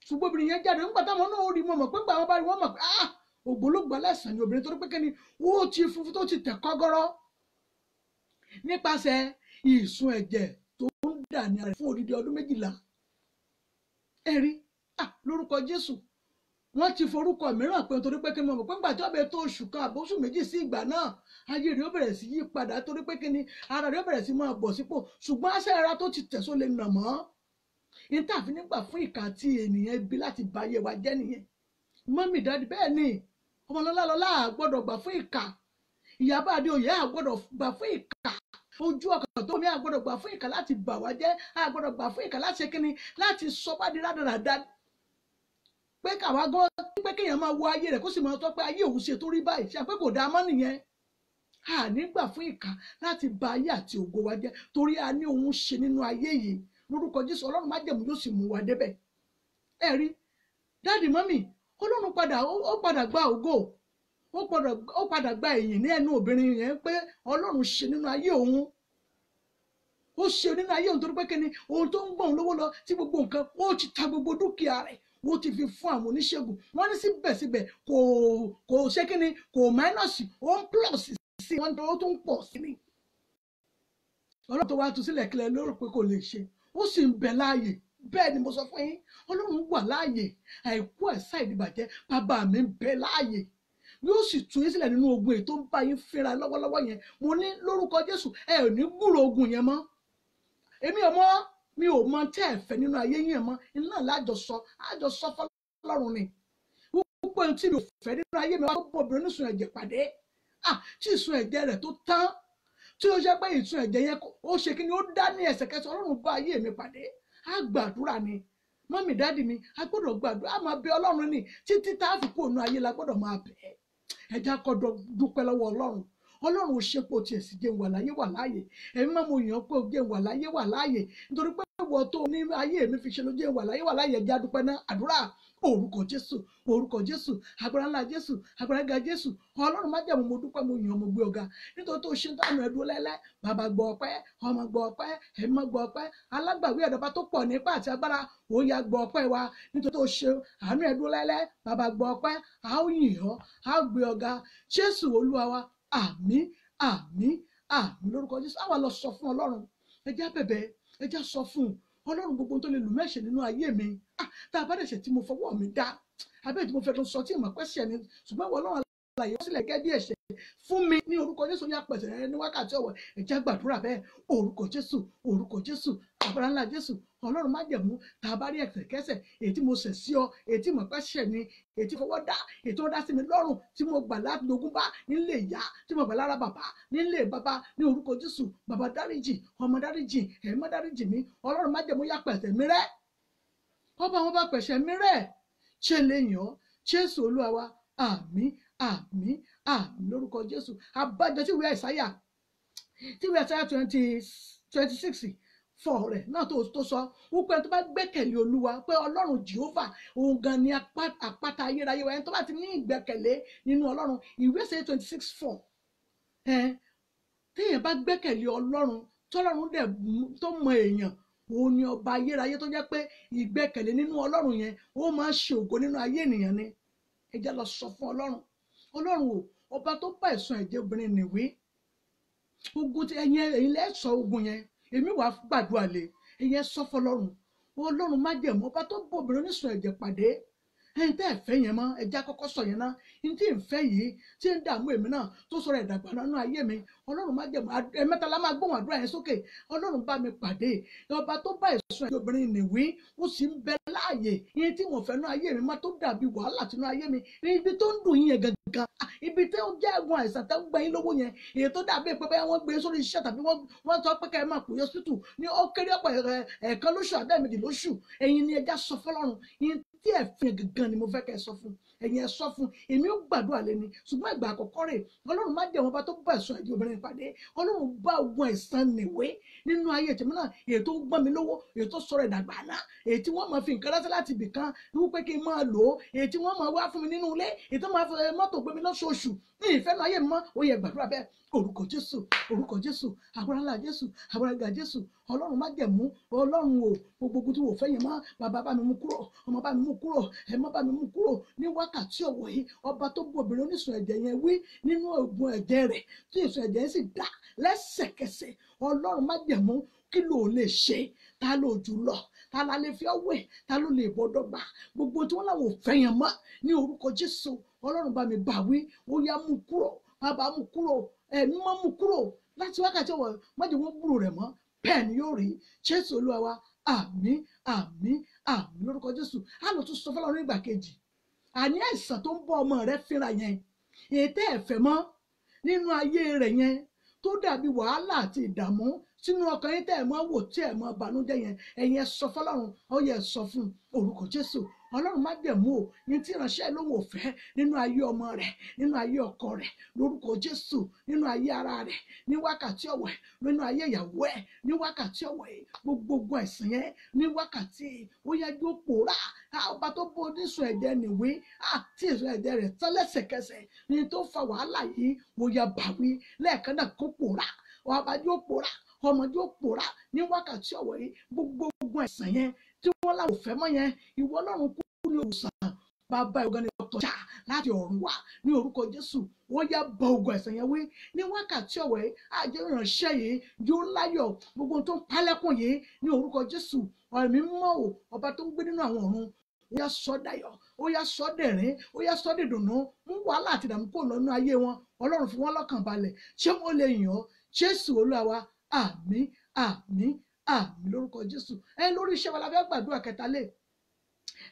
ṣùgbọ́n obìnrin yẹn jáde nígbà táwọn náà rí, mọ̀ pé gbà wọ́n bá rí, wọ́n mọ̀ pé ògbólógbò aláìsàn ni obìnrin, torí pé kí ni, ó ti funfun tó ti tẹ̀ kọ́gọ́rọ́ nípasẹ̀ ìsun ẹ̀jẹ̀ tó ń dà ní ara rẹ̀ fún odidi ọdún 12. Ẹ rí, lórúkọ Jésù, wọ́n ti forúkọ mìíràn pé torí pé kí ni, mọ̀ pé ńgbà tí ọbẹ̀ tó oṣù kan àbọ̀ oṣù méjì sí ìgbà náà, ayé rẹ̀ ó bẹ̀rẹ̀ sí yí padà, torí pé kí ni, ara rẹ̀ ó bẹ̀rẹ̀ sí máa bọ̀ sípò, ṣùgbọ́n àṣẹ ara tó ti tẹ̀ só lè nà mọ́. Ìtàfi nígbà fún ìkà àti ènìyàn ibi láti ba ayé wa jẹ́ nìyẹn. Mọ́mì dádì, bẹ́ẹ̀ ni, Ọmọlọ́lá lọ́lá àgbọ́dọ̀ gbà fún ìkà. Ìyábọ̀ Adéoyè àgbọ́dọ̀ gbà fún ìkà. Ojú ọkàn tó mi àgbọ́dọ̀ gbà fún ìkà láti bà wá jẹ́, àgbọ́dọ̀ gbà fún ìkà láti ṣe kíni, láti sọ bá di rádaràda. Pé káwa gan, pé kéèyàn máa wo ayé rẹ̀ kó sì máa tọ́ pé ayé òun ṣe tó rí báyìí, ṣe pé kò dáa mọ́ nìyẹn. A ní gbà fún ìkà láti ba ayé àti ògo wa jẹ́, torí a ní ohun ṣe nínú ayé yìí. Lórúkọ Jésù, Ọlọ́run májẹ̀mú yóò sì mú wa débẹ̀. Ẹ rí, dáàdì mọ́mì, Ọlọ́run padà gba ògo, ó padà gba ìyìn ní ẹnu obìnrin yẹn pé Ọlọ́run ṣe nínú ayé òun. Ó ṣe nínú ayé òun, torí pé kíni, ohun tó ń gbọ̀n lówó lọ tí gbogbo nǹkan, ó ti ta gbogbo dúkìá rẹ̀, wọ́n ti fi fún àwọn oníṣègùn wọ́n ní síbẹ̀síbẹ̀ kò ṣe kí ni kò máínọ̀sì ó ń plọ̀sì sí wọ́n tó tún pọ̀ sí ni. Ọlọ́run tó wá tú sílẹ̀ kílẹ̀ lérò pé kò lè ṣe ó sì ń bẹ láàyè bẹ́ẹ̀ ni mo sọ fún yín Ọlọ́run wà láàyè àìkú ẹ̀sà ìdìbàjẹ́ bàbá mi ń bẹ láàyè yóò sì tú yín sílẹ̀ nínú ogun èyí tó ń bá yín fínra lọ́wọ́lọ́wọ́ yẹn mo ní lórúkọ Jésù ẹ ò ní gbúrò ogun yẹn mọ́ èmi ò mọ̀ mi ò mọ tẹ́ ẹ fẹ́ nínú ayé yín mọ́ iná lájọsọ fọlọ́run ni gbogbo ohun tí mi ò fẹ́ nínú ayé mi wá bọ́ obìnrin oníṣun ẹ̀jẹ̀ pàdé tí ìsun ẹ̀jẹ̀ rẹ̀ tó tán tí ó ṣe pé ìsun ẹ̀jẹ̀ yẹn ó ṣe kí ni ó dá ní ẹsẹ̀kẹsẹ̀ Ọlọ́run bá ayé mi pàdé á gbàdúrà ni mọ́mì dáàdì mi a gbọ́dọ̀ gbàdúrà á máa bẹ Ọlọ́run ni títí tá a fi kó ònú ayé la gbọ́dọ̀ máa bẹ̀ ẹja kọ́dọ̀ dúpẹ́ lọ́wọ́ Ọlọ́run ò ṣe pé o tiẹ̀ sì jẹun wà láàyè ẹ̀mí máa mo yàn pé o jẹun wà láàyè nítorí pé ìwọ tó ní ayé mi fi ṣe ló jẹun wà láàyè ẹja dúpẹ́ náà àdúrà orúkọ Jésù agbára ńlá Jésù agbára ga Jésù Ọlọ́run má jẹ́ mo dúpẹ́ mo yàn mo gbé ọ̀gá nítorí tó ṣe dánù ẹ̀dùn lẹ́lẹ́ bàbá gbọ́ ọpẹ́ ọmọ gbọ́ ọpẹ́ ẹ̀mí gbọ́ ọpẹ́ alágbàwí ẹ̀dọ́ba tó pọ̀ nípa àti agbára ó yá gbọ́ ọpẹ́ wa nítorí tó ṣe àánú ẹ̀dùn lẹ́lẹ́ bàbá gbọ́ ọpẹ́ a ó yìn ọ́ a ó gbé ọ̀gá Jésù Olúwa wa àmín lórúkọ Jésù àwa lọ sọ fún Ọlọ́run ẹjá bẹ̀bẹ̀ ẹjá sọ fún Ọlọ́run gbogbo tó lè lù mẹ́ṣẹ̀ nínú ayé mi tá a bá dẹ̀ṣẹ̀ tí mo fọwọ́ mi dá abẹ́ẹ̀ tí mo fẹ́ tó sọ tí ìmọ̀ pẹ́ṣẹ̀ ni ṣùgbọ́n ìwọ Ọlọ́run àlàyé sílẹ̀ gẹ́gẹ́ bí ẹ̀ṣẹ̀ fún mi ní orúkọ Jésù yá pẹ̀sẹ̀ rẹ ní wákàtí ọ̀wọ̀ ẹjá gbàdúrà bẹ́ẹ̀ orúkọ Jésù agbára ńlá Jésù Ọlọ́run má jẹ̀mú tá a bá rí ẹ̀ṣẹ̀kẹ́ṣẹ̀ èyí tí mo ṣẹ̀ sí ọ èyí tí ìmọ̀ pẹ́ṣẹ̀ ni èyí tí fọwọ́ dá èyí tó dá sí mi lọ́rùn tí mo gbà láti dogun bá nílé ìyá tí mo gbà lára bàbá nílé bàbá ní orúkọ Jésù bàbá dáríjì ọmọ dáríjì ẹ̀mọ́ dáríjì mi Ọlọ́run má jẹ̀mú yá pẹ̀sẹ̀ mi rẹ́ ọba wọn bá pẹ̀ṣẹ̀ mi rẹ́ ṣe lè yàn Jésù Olúwa wa àmín lórúkọ Jésù abájọ tí ìwé Àìsáyà 26:4 rẹ̀ náà tó sọ wípé tó bá gbẹ́kẹ̀lé Olúwa pé Ọlọ́run Jehovah òun gan ni àpáta ayérayé wa ẹni tó bá ti ní ìgbẹ́kẹ̀lé nínú Ọlọ́run ìwé Àìsáyà 26:4 téèyàn bá gbẹ́kẹ̀lé Ọlọ́run tọ́lọ́run dẹ̀ tó mọ èèyàn òun ni ọba ayérayé tó jẹ́ pé ìgbẹ́kẹ̀lé nínú Ọlọ́run yẹn ó máa ń ṣe ògo nínú ayé ènìyàn ni ẹ jẹ́ lọ sọ fún Ọlọ́run o ọba tó bá ẹ̀sùn ẹ̀jẹ̀ obìnrin nìwé ogun tí ẹ̀yin lẹ́sọ̀ ogun yẹn èmi wàá gbàdúrà lé ẹ̀yin sọ fún Ọlọ́run má jẹ̀mú ọba tó bá obìnrin oníṣun ẹ̀jẹ̀ pàdé ẹ̀yin tẹ́ ẹ̀ fẹ́ yẹn mọ́ ẹja kọ́kọ́ sọ yẹn náà ní tí ń fẹ́ yìí tí ń dààmú èmi náà tó sọ̀rọ̀ ẹ̀dàgbà nínú ayé mi Ọlọ́run má jẹ̀mú ẹ̀mẹ́ta la máa gbóhùn àdúrà yẹn sókè Ọlọ́run bá mi pàdé ọba tó bá ẹ̀sùn ẹ̀jẹ̀ obìnrin nìwé ó sì ń bẹ láàyè yẹn tí wọ́n fẹ́ nú ayé mi má tó dàbí wàhálà tínú ayé mi ibi tó ń dùn yín yẹn gangan ibi tí ó jẹ́ ẹ̀gbọ́n àìsàn tó ń gbẹ̀yìn lówó yẹn èyí tó dàbí pé bẹ́ẹ̀ wọ́n gbé sórí iṣẹ́ tàbí wọ́n sọ pé ká ẹ máa pè é hospital ní ó kéré ọ̀pọ̀ ẹ̀ẹ̀kan lóṣù àbẹ́ẹ̀mejì lóṣù ẹ̀yin ni ẹja sọ fọ́lọ́run tí ẹ fi gangan ni mo fẹ́ kẹ́ ẹ sọ fún ẹ̀yin ẹ sọ fún èmi ó gbàdúrà lẹ́ni ṣùgbọ́n ìgbà àkọ́kọ́ rẹ̀ Ọlọ́run má jẹ́ wọn bá tó bá ẹ̀sùn ẹ̀jẹ̀ obìnrin pàdé Ọlọ́run bá ogun ẹ̀san nìwé nínú ayé tèmi náà èyí tó ń gbọ́n mi lówó èyí tó sọ̀rọ̀ ìdàgbà náà èyí tí wọ́n máa fi nǹkan ránṣẹ́ láti ibì kan wípé kí n máa lò ó èyí tí wọ́n máa wá fún mi nínú ilé èyí tó máa fi mọ́tò gbé mi lóṣooṣù ní ìfẹ́ náà ayé mi mọ́ ó yẹ gbàdúrà bẹ́ẹ̀ orúkọ Jésù agbára ńlá Jésù agbára ga Jésù Ọlọ́run má jẹ̀mú Ọlọ́run o gbogbo tí wò fẹ́ yẹn mọ́ bàbá bá mi mú kúrò ọmọ bá mi mú kúrò ẹ̀mọ́ bá mi mú kúrò ní wákàtí ọ̀wọ̀ yìí ọba tó bú obìnrin oníṣun ẹ̀jẹ̀ yẹn wí nínú oògùn ẹ̀jẹ̀ rẹ̀ tí ìṣun ẹ̀jẹ̀ yẹn sì dá lẹ́sẹ̀kẹsẹ̀ Ọlọ́run má jẹ̀mú kí ló lè ṣe ta ló jù lọ ta la lè fi ọwẹ́ ta ló lè bọ́ dọ́gba gbogbo tí wọ́n láwọn ò fẹ́ yẹn mọ́ ní orúkọ Jésù Ọlọ́run bá mi bà wí ó yá mú kúrò bàbá mú kúrò ẹ̀mí má mú kúrò láti wákàtí ọ̀wọ̀ má jẹ́ wọ́n gbúrò rẹ̀ mọ́ bẹ́ẹ̀ ni yóò rí Jésù Olúwa wa àmín lórúkọ Jésù á lọ tún sọ fọlọ́run nígbà kejì àní àìsàn tó ń bọ́ ọmọ rẹ fínra yẹn èyí tẹ́ ẹ̀ fẹ́ mọ́ nínú ayé rẹ̀ yẹn tó dàbí wàhálà àti ìdààmú sínú ọkàn yín tẹ́ ẹ̀ mọ́ wò tí ẹ̀ mọ́ bànújẹ́ yẹn ẹ̀yin ẹ sọ fọlọ́run ó yẹ sọ fún orúkọ Jésù Ọlọ́run má jẹ̀mú o ní tí ìránṣẹ́ lóhùn òfẹ́ nínú ayé ọmọ rẹ̀ nínú ayé ọkọ rẹ̀ lórúkọ Jésù nínú ayé ara rẹ̀ ní wákàtí ọ̀wọ̀ nínú ayé ìyàwó ẹ̀ ní wákàtí ọ̀wọ̀ gbogbo ẹ̀sìn yẹn ní wákàtí ó yẹ kí ó pòórá ọba tó bó oníṣun ẹ̀jẹ̀ nìwé tí ìṣun ẹ̀jẹ̀ rẹ̀ tán lẹ́sẹ̀kẹsẹ̀ ní tó fa wàhálà yìí ó yẹ bàwí lẹ́ẹ̀kan náà kó pòórá ọba yóò pòórá ọmọdé ó pòórá ní wákàtí ọ̀wọ̀ yìí gbogbo ẹ̀sìn yẹn tí wọ́n láwọ̀ fẹ́ mọ́ yẹn ìwọ Ọlọ́run kú ní òwòsàn bàbá ìwọ ni dókítà jà láti ọ̀run wá ní orúkọ Jésù wọ́n yá bọ ogun àìsàn yẹn wí ní wákàtí ọ̀wọ̀ yìí àjẹ́ ìránṣẹ́ yìí yóò láyọ̀ gbogbo tó ń pálẹ́kùn yìí ní orúkọ Jésù ẹ̀mí mímọ́ o ọba tó ń gbé nínú àwọn ọ̀run ó yá sọ dayọ̀ ó yá sọ dẹ̀rín ó yá sọ dìdùnnú mú wàhálà àti ìdààmú kò lọ́nà ayé wọn Ọlọ́run fi wọ́n lọ́kàn balẹ̀ ṣé wọ́n lè yàn ọ́ Jésù Olúwa wa àmín àmín àmín lórúkọ Jésù lórí iṣẹ́ wa la fẹ́ gbàdúrà kẹta lé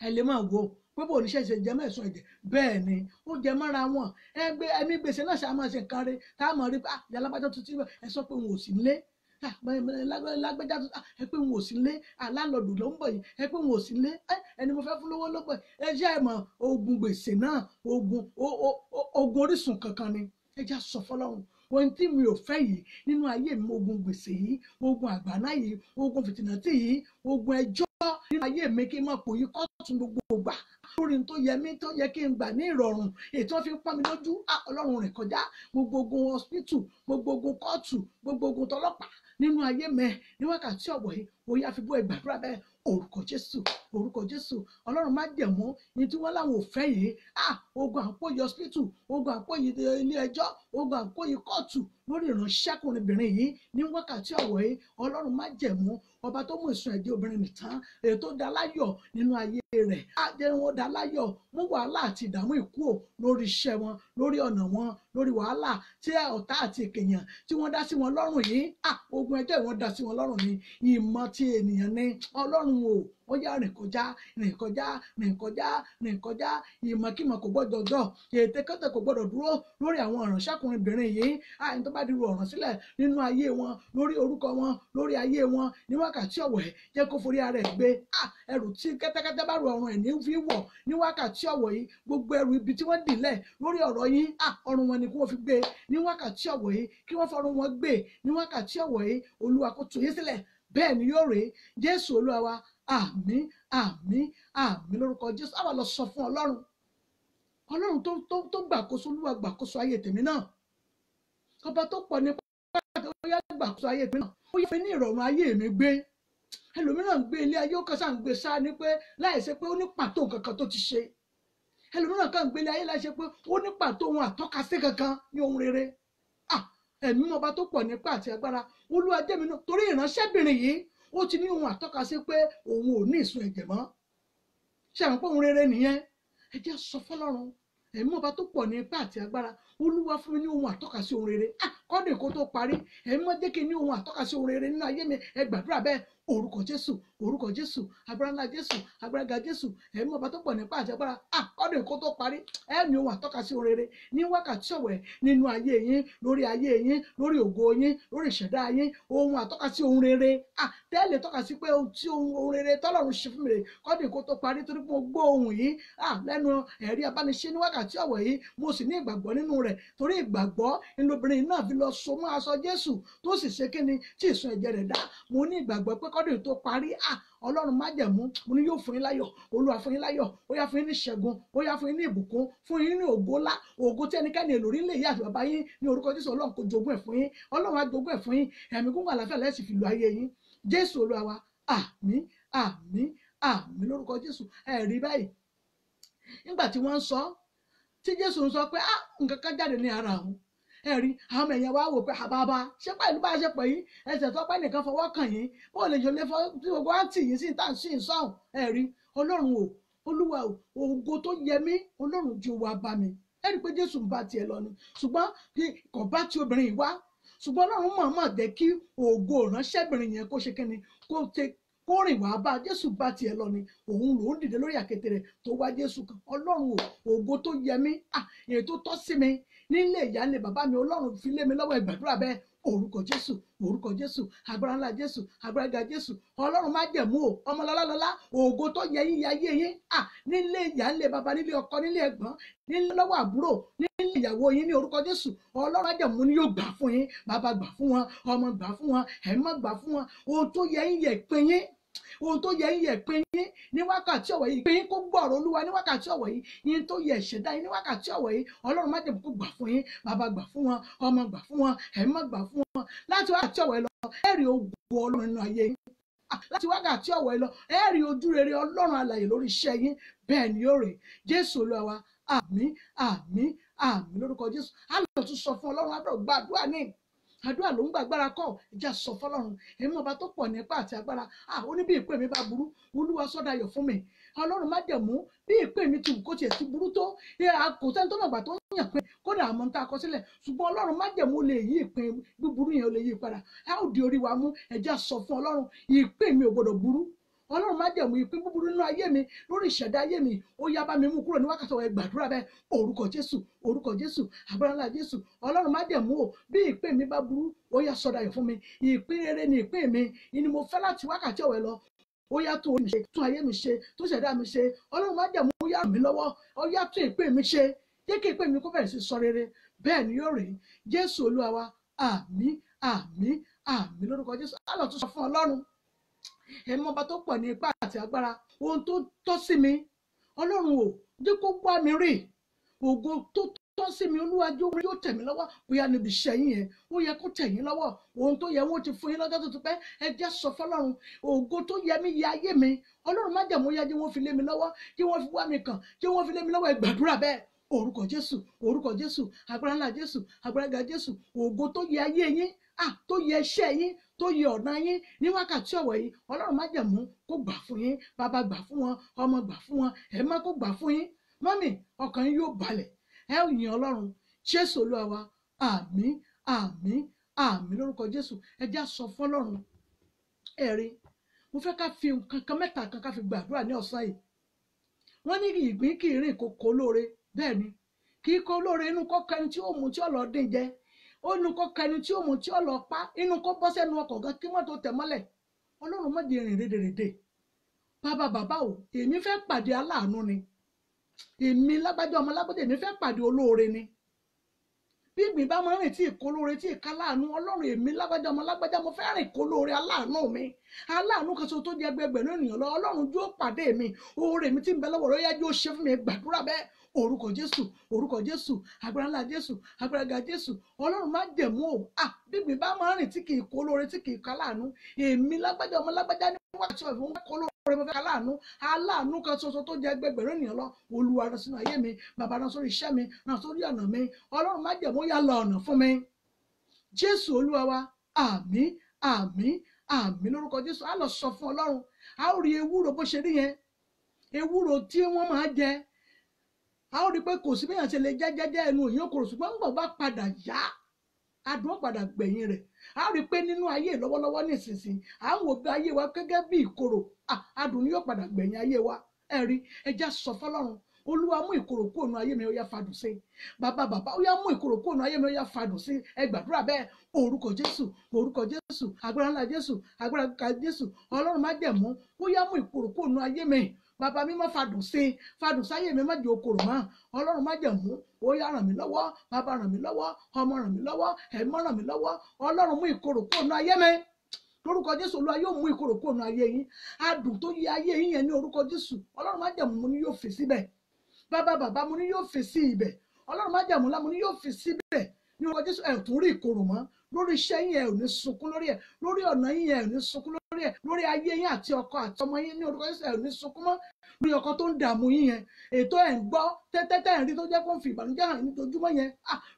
ẹ lè máa wò pé bó oníṣẹ́ ṣe jẹ mẹ́sàn-án ẹ̀jẹ̀ bẹ́ẹ̀ ni ó jẹ mọ́ra wọn ẹni gbèsè náà ṣáà máa ṣe nǹkan rẹ tá a mọ̀ rí yàlábàjọ́ tuntun ẹ sọ pé wọn ò sí nílé lágbẹ́já tó ẹ pé wọn ò sí nílé aláǹlọ́dù ló ń bọ̀ yìí ẹ pé wọn ò sí nílé ẹni mo fẹ́ fún lówó ló bọ̀ ẹ jẹ́ ẹ mọ̀ ogun gbèsè náà ogun orísun kankan ni ẹ já sọ fọlọ́run ohun tí mi ò fẹ́ yìí nínú ayé mi ogun gbèsè yìí ogun àgbàná yìí ogun fìtìnàtì yìí ogun ẹjọ́ nínú ayé mi kí n máa pò yí kọ́ọ̀tún gbogbo gbà lórí tó yẹ mí tó yẹ kí n gbà ní ìrọ̀rùn ètò fi ń pọ́n mi lójú Ọlọ́run rìn kọjá gbogbo ogun hospital gbogbo ogun kóòtù gbogbo ogun tọlọ́pàá nínú ayé mi ní wákàtí ọ̀wọ̀ yìí ó yá fi bọ́ ìgbàdúrà bẹ́ẹ̀ orúkọ Jésù Ọlọ́run má jẹ̀mú ní tí wọ́n láwọn ò fẹ́ yìí ogun àpòyí hospital ogun àpòyí ilé ẹjọ́ ogun àpòyí kóòtù lórí ìránṣẹ́kùnrinbìnrin yìí ní wákàtí ọ̀wọ̀ yìí Ọlọ́run má jẹ̀mú ọba tó mú ìsun ẹ̀jẹ̀ obìnrin nìtàn èyí tó dá láyọ̀ nínú ayé rẹ̀ àjẹrìn wọn dá láyọ̀ mú wàhálà àti ìdààmú ìkú lórí iṣẹ́ wọn lórí ọ̀nà wọn lórí wàhálà tí ọ̀tá àti èkèyàn tí wọ́n dá sí wọn lọ́rùn yìí ogun ẹjọ́ ìwọ̀n dá sí wọn lọ́rùn ni ìmọ̀ ti ènìyàn ni Ọlọ́run ó yá rìn kọjá ìmọ̀kímọ̀ kò gbọ́dọ̀ dọ̀ ètekéte kò gbọ́dọ̀ dúró lórí àwọn ìránṣẹ́kùnrinbìnrin yìí àyìn tó bá dirú ọ̀ràn sílẹ̀ nínú ayé wọn lórí orúkọ wọn lórí ayé wọn ní wákàtí ọ̀wọ̀ ẹ̀ jẹ́ kó forí ara ẹ̀ gbé ẹrù tí kẹ́tẹ́kẹ́tẹ́ bá ru ọ̀run ẹ̀ ní fi wọ̀ ní wákàtí ọ̀wọ̀ yìí gbogbo ẹrù ibi tí wọ́n dìlẹ̀ lórí ọ̀rọ̀ yín ọrùn wọn ni kí wọ́n fi gbé ní wákàtí ọ̀wọ̀ yìí kí wọ́n fọrùn wọn gbé ní wákàtí ọ̀wọ̀ yìí Olúwa kó tú yín sílẹ̀ bẹ́ẹ̀ ni yóò rèé Jésù Olúwa wa àmín àmín àmín lórúkọ Jésù àwa lọ sọ fún Ọlọ́run tó gbàkóso Olúwa gbàkóso ayé tèmi náà ọba tó pọ̀ nípa ó yá gbàkóso ayé tèmi náà ó yá fi ní ìrọ̀rùn ayé mi gbé ẹlòmíràn ń gbé ilé ayé ó kàn sáà ń gbé sáà ní pé láìsí pé ó ní pàtó kankan tó ti ṣe ẹlòmíràn kàn ń gbé ilé ayé láìsí pé ó ní pàtó ohun àtọ́kasí kankan ní ohun rere ẹ̀mí ọba tó pọ̀ nípa àti agbára Olúwa jẹ́ mi náà torí ìránṣẹ́bìnrin yìí ó ti ní ohun àtọ́kasí pé òun ò ní ìsun ẹ̀jẹ̀ mọ́ ṣe àwọn pé ohun rere nìyẹn ẹ jẹ́ sọ fọ́lọ́run ẹ̀mí ọba tó pọ̀ nípa àti agbára Olúwa fún mi ní ohun àtọ́kasí ohun rere kọ́dé kó tó parí ẹ̀mí mọ́ jẹ́ kí n ní ohun àtọ́kasí ohun rere nínú ayé mi ẹ gbàdúrà bẹ́ẹ̀ orúkọ Jésù agbára ńlá Jésù agbára ga Jésù ẹ̀mí ọba tó pọ̀ nípa àti agbára kọ́dé kó tó parí ẹ ní ohun àtọ́kasí ohun rere ní wákàtí ọ̀wẹ̀ nínú ayé yín lórí ògo yín lórí ìṣẹ̀dá yín ohun àtọ́kasí ohun rere tẹ́lẹ̀ tọ́kasí pé ohun rere tọ́lọ́run ṣe fún mi rè kọ́dé kó tó parí torí pé mo gbọ́ ohun yìí lẹ́nu ẹ̀rí abániṣe ní wákàtí ọ̀wẹ̀ yìí mo sì ní ìgbàgbọ́ nínú rẹ̀ torí ìgbàgbọ́ ńlọbìnrin náà fi lọ so mọ́ aṣọ Jésù tó sì ṣe kíni tí ìsun ẹ̀jẹ̀ rẹ̀ dá mo ní ìgbàgbọ́ pé kọ́dé tó parí Ọlọ́run májẹ̀mú mo ní yóò fún yín láyọ̀ Olúwa fún yín láyọ̀ ó yá fún yín ní ìṣẹ́gun ó yá fún yín ní ìbùkún fún yín ní ògo ńlá ògo tí ẹnikẹ́ni èlò orílẹ̀ yìí àti bàbá yín ní orúkọ Jésù Ọlọ́run kò jogún ẹ̀ fún yín Ọlọ́run á jogún ẹ̀ fún yín ẹ̀mí gúngún àlàáfíà lẹ́sìn fi lu ayé yín Jésù Olúwa wa àmín àmín àmín lórúkọ Jésù ẹ̀rí báyìí nígbà tí wọ́n ń sọ tí Jésù ń sọ pé nǹkan kan jáde ní ara òun ẹ̀rí àwọn èèyàn wá wò pé àbábá ṣé pẹ̀lú bá a ṣe pẹ̀ yín ẹsẹ̀ tó pẹ́ nìkan fọwọ́ kàn yín bó lè jọlé fọ́ tí gbogbo àǹtí yìí sì ń tà sí ìsọ̀hún ẹ̀rí Ọlọ́run Olúwa ògo tó yẹ mí Ọlọ́run ju wa bá mi ẹ̀rí pé Jésù ń bá tiẹ̀ lọ ni ṣùgbọ́n kò bá ti obìnrin yìí wá ṣùgbọ́n Ọlọ́run mọ̀ọ́mọ̀ jẹ́ kí ògo ìránṣẹ́bìnrin yẹn kó ṣe kíni kó rìn wá bá Jésù bá tiẹ̀ lọ ni òun lòún dìde lórí àkéte rẹ̀ tó wá Jésù kan Ọlọ́run ògo tó yẹ mí èyí tó tọ́ sí mi nílé ìyá nílé bàbá mi Ọlọ́run fi lé mi lọ́wọ́ ìgbàdúrà bẹ́ẹ̀ orúkọ Jésù agbára ńlá Jésù agbára ga Jésù Ọlọ́run má jẹ̀mú ọmọlọ́lá ògo tó yẹ yín ayé yín nílé ìyá nílé bàbá nílé ọkọ nílé ẹ̀gbọ́n nílé lọ́wọ́ àbúrò nílé ìyàwó yín ní orúkọ Jésù Ọlọ́run má jẹ̀mú ni yóò gbà fún yín bàbá gbà fún wọn ọmọ gbà fún wọn ẹ̀mọ́ gbà fún wọn ohun tó yẹ yín yẹ pín yín ohun tó yẹ yín yẹ pín yín ní wákàtí ọ̀wọ̀ yìí pín yín kó gbọ́rọ̀ Olúwa ní wákàtí ọ̀wọ̀ yìí yín tó yẹ ìṣẹ̀dá yín ní wákàtí ọ̀wọ̀ yìí Ọlọ́run má jẹ̀mú kó gbà fún yín bàbá gbà fún wọn ọmọ gbà fún wọn ẹ̀mọ́ gbà fún wọn láti wákàtí ọ̀wọ̀ yìí lọ ẹ̀rí ògo Ọlọ́run nínú ayé yín láti wákàtí ọ̀wọ̀ ẹ lọ ẹ rí ojú rere Ọlọ́run alààyè lórí iṣẹ́ yín bẹ́ẹ̀ ni yóò rè Jésù Olúwa wa àmín àmín àmín lórúkọ Jésù. á lọ tún sọ fún Ọlọ́run àbúrò gbàdúrà ní àdúrà ló ń gbàgbára kọ ìjà sọ fọ́lọ́run èmi ọba tó pọ̀ nípa àti agbára ó ní bí ìpè mi bá burú Olúwa sọdayọ̀ fún mi Ọlọ́run má jẹ̀mú bí ìpè mi ti wù kó tiẹ̀ ti burú tó kò sẹ́ni tó mọ̀gbà tó yàn pé kódà àmọ́ tá a kọ sílẹ̀ ṣùgbọ́n Ọlọ́run má jẹ̀mú lè yí ìpè búburú yẹn ó lè yí padà ó di orí wa mú ẹ̀já sọ fún Ọlọ́run ìpè mi ò gbọdọ̀ burú Ọlọ́run má jẹ̀mú ìpín búburú nínú ayé mi lórí ìṣẹ̀dá ayé mi ó yá bá mi mú kúrò ní wákàtí ọ̀wọ̀ gbàdúrà bẹ́ẹ̀ orúkọ Jésù agbára ńlá Jésù Ọlọ́run má jẹ̀mú o bí ìpín mi bá burú ó yá sọdayọ̀ fún mi ìpín rere ni ìpín mi ni mo fẹ́ láti wákàtí ọ̀wọ̀ lọ ó yá tó mi ṣe tún ayé mi ṣe tó ṣẹ̀dá mi ṣe Ọlọ́run má jẹ̀mú ó yá ràn mí lọ́wọ́ ó yá tún ìpín mi ṣe jẹ́ kí ìpín mi kó bẹ̀rẹ̀ sí sọ rere bẹ́ẹ̀ ni yóò rí Jésù Olúwa wa àmín àmín àmín lórúkọ Jésù á lọ tún sọ fún Ọlọ́run ẹ̀mí ọba tó pọ̀ ní ipá àti agbára ohun tó tọ́ sí mi Ọlọ́run ò jẹ́ kó gbá mi rí ògo tó tọ́ sí mi Olúwa yóò tẹ̀ mí lọ́wọ́ bóyá níbi iṣẹ́ yín yẹn ó yẹ kó tẹ̀ yín lọ́wọ́ ohun tó yẹ wọ́n ti fún yín lọ́jọ́ tó ti pẹ́ ẹ jẹ́ sọ fọ́lọ́run ògo tó yẹ mí yẹ ayé mi Ọlọ́run má jẹ̀mú yá jẹ́ wọ́n fi lé mi lọ́wọ́ jẹ́ wọ́n fi wá mi kàn jẹ́ wọ́n fi lé mi lọ́wọ́ ẹ gbàdúrà bẹ́ẹ̀ orúkọ Jésù agbára ńlá Jésù agbára ga Jésù ògo tó yẹ ayé yín tó yẹ iṣẹ́ yín tó yẹ ọ̀nà yín ní wákàtí ọ̀wọ̀ yìí Ọlọ́run má jẹ̀mú kó gbà fún yín bàbá gbà fún wọn ọmọ gbà fún wọn ẹ̀ má kó gbà fún yín mọ́mì ọkàn yín yóò balẹ̀ ẹ ò yìn Ọlọ́run Jésù Olúwa wa àmín àmín àmín lórúkọ Jésù ẹ já sọ fún Ọlọ́run ẹ̀rí mo fẹ́ ká fi nǹkan mẹ́ta kan ká fi gbàdúrà ní ọ̀sán yìí wọ́n ní ìgbín kì í rìn kókó lóore bẹ́ẹ̀ ni kì í kó lóore inú kọ́kọ́ ẹni tí ó mú tí ó lọ dín jẹ ó nu kó kẹni tí ó mú tí ó lọ pa inú kó bọ́ sẹ́nu ọkọ̀ gan kí mọ́tò tẹ̀ mọ́lẹ̀ Ọlọ́run má di rìn rédèrèdè bàbá o èmi fẹ́ pàdé aláàánú ni èmi lágbájá ọmọ lágbájá èmi fẹ́ pàdé olóore ni bí ìgbín bá máa ń rìn tí ìkólóore tí ìka láàánú Ọlọ́run èmi lágbájá ọmọ lágbájá mo fẹ́ rìn kólóore aláàánú mi aláàánú kan ṣoṣo tó jẹ́ ẹgbẹgbẹ̀rún ènìyàn lọ Ọlọ́run yóò pàdé mi oore mi tí ń bẹ lọ́wọ́ rẹ̀ yá yóò ṣe fún mi gbàdúrà bẹ́ẹ̀ orúkọ Jésù agbára ńlá Jésù agbára ga Jésù Ọlọ́run má jẹ̀mú o bíbí bá máa ń rìn tí kì í kó lóore tí kì í ká láàánú èmi lágbájá ọmọ lágbájá ní wákàtí ọ̀fun wọn kó lóore mo fẹ́ ká láàánú aláàánú kan ṣoṣo tó jẹ́ ẹgbẹgbẹ̀rún ènìyàn lọ Olúwa rán sínú ayé mi bàbá rán sórí iṣẹ́ mi rán sórí ọ̀nà mi Ọlọ́run má jẹ̀mú yá lọ ọ̀nà fún mi Jésù Olúwa wa àmín àmín àmín lórúkọ Jésù á lọ sọ fún Ọlọ́run a ó rí ewúro bó ṣe rí yẹn ewúro tí wọ́n máa jẹ a ó rí pé kò sí bẹ́yàn ṣe lè jẹ́jẹ́jẹ́ ẹnu òyìn òkòrò ṣùgbọ́n ń bọ̀ bá padà yá adùn padà gbẹ̀yìn rẹ̀ a ó rí pé nínú ayé lọ́wọ́lọ́wọ́ nísinsìnyí à ń wò bí ayé wa gẹ́gẹ́ bí ìkorò adùn ni yóò padà gbẹ̀yìn ayé wa ẹ̀rí ẹja sọ fọlọ́run Olúwa mú ìkorò kúrò nínú ayé mi ó yá fadùn sí bàbá ó yá mú ìkorò kúrò nínú ayé mi ó yá fadùn sí ẹ gbàdúrà bẹ́ẹ̀ orúkọ Jésù agbára ńlá Jésù agbára ga Jésù Ọlọ́run má jẹ̀mú ó yá mú ìkorò kúrò nínú ayé mi bàbá mi má fadùn sáyé mi má jẹ́ okòrò mọ́ Ọlọ́run má jẹ̀mú ó yá ràn mí lọ́wọ́ bàbá ràn mí lọ́wọ́ ọmọ ràn mí lọ́wọ́ ẹ̀mọ́ ràn mí lọ́wọ́ Ọlọ́run mú ìkorò kúrò nínú ayé mi lórúkọ Jésù Olúwa yóò mú ìkorò kúrò nínú ayé yín adùn tó yẹ ayé yín yẹn ní orúkọ Jésù Ọlọ́run má jẹ̀mú mo ní yóò fi síbẹ̀ bàbá mo ní yóò fi sí ibẹ̀ Ọlọ́run má jẹ̀mú lá mo ní yóò fi síbẹ̀ ní orúkọ Jésù ẹ̀ tún rí ìkorò mọ́ lórí iṣẹ́ yín ẹ̀ ò ní sunkún lórí ẹ̀ lórí ọ̀nà yín ẹ̀ ò ní sunkún lórí ẹ̀ lórí ayé yín àti ọkọ àti ọmọ yín ní orúkọ Jésù ẹ̀ ò ní sunkún mọ́ lórí ọkọ tó ń dààmú yín yẹn ètò ẹ̀ ń gbọ́ tẹ́tẹ́tẹ́ ẹ̀ rí tó jẹ́ kó ń fi ìbànújẹ́ hàn nítojúmọ́ yẹn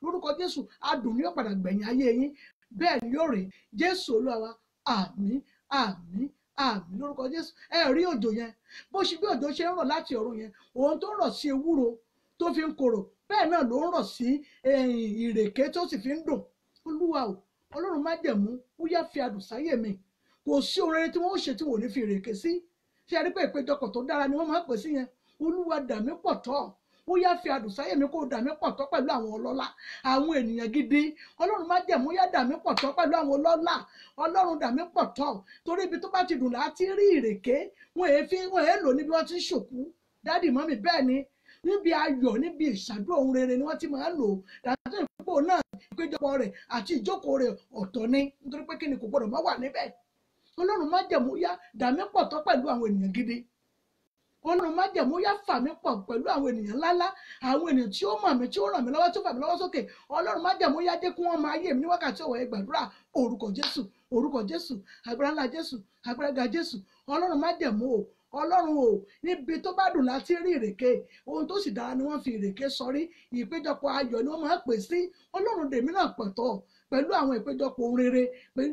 lórúkọ Jésù adùn ni yóò padà gbẹ̀yìn ayé yín bẹ́ẹ̀ ni yóò rí Jésù Olúwa wa àmín àmín àmín lórúkọ Jésù ẹ rí òjò yẹn bó ṣe bí òjò ṣe ń rọ̀ láti ọ̀run yẹn òun tó ń rọ̀ sí ewúro tó fi ń korò bẹ́ẹ̀ náà ló ń rọ̀ sí ìrèké tó sì fi ń dùn Olúwa o Ọlọ́run má jẹ̀mú ó yá fi adùn sáyé mi kò sí ohun rere tí wọ́n ó ṣe tí wọ́n ò ní fi ìrèké sí ṣe rí pé ìpéjọpọ̀ tó dára ni wọ́n máa ń pè sí yẹn Olúwa dà mí pọ̀ tọ́ ó yá fi adùn sáyé mi kó dà mí pọ̀ tọ́ pẹ̀lú àwọn ọlọ́lá àwọn ènìyàn gidi Ọlọ́run má jẹ̀mú yá dà mí pọ̀ tọ́ pẹ̀lú àwọn ọlọ́lá Ọlọ́run dà mí pọ̀ tọ́ torí ibi tó bá ti dùn láti rí ìrèké wọn èé lò níbi wọ́n ti ń ṣòkú dádì mọ́mì bẹ́ẹ̀ ni níbi ayọ̀ níbi ìṣàdúrà ohun rere ni wọ́n ti máa ń lò dàtí ìpò náà ìpéjọpọ̀ rẹ̀ àti ìjókòó rẹ̀ ọ̀tọ̀ ni nítorí pé kí ni kò gbọdọ̀ má wà níbẹ̀ Ọlọ́run má jẹ̀mú yá dà mí pọ̀ tọ́ pẹ̀lú àwọn ènìyàn gidi Ọlọ́run májẹ̀mú yá fà mí pọ̀ pẹ̀lú àwọn ènìyàn ńláńlá, àwọn ènìyàn tí ó mọ̀ mí, tí ó ràn mí lọ́wọ́, tí ó fà mí lọ́wọ́ sókè. Ọlọ́run májẹ̀mú yá jẹ́ kí wọ́n máa yé mi ní wákàtí ọ̀wọ̀ ẹ gbàdúrà orúkọ Jésù, orúkọ Jésù, agbára ńlá Jésù, agbára ga Jésù. Ọlọ́run májẹ̀mú o, Ọlọ́run o, níbi tó bá dùn láti rí ìrèké, ohun tó sì dára ni wọ́n fi ìrèké sọrí, ìpéjọpọ̀ ayọ̀ ni wọ́n máa ń pè sí. Ọlọ́run dèmí náà pẹ̀tọ́ pẹ̀lú àwọn ìpéjọpọ̀ ohun rere,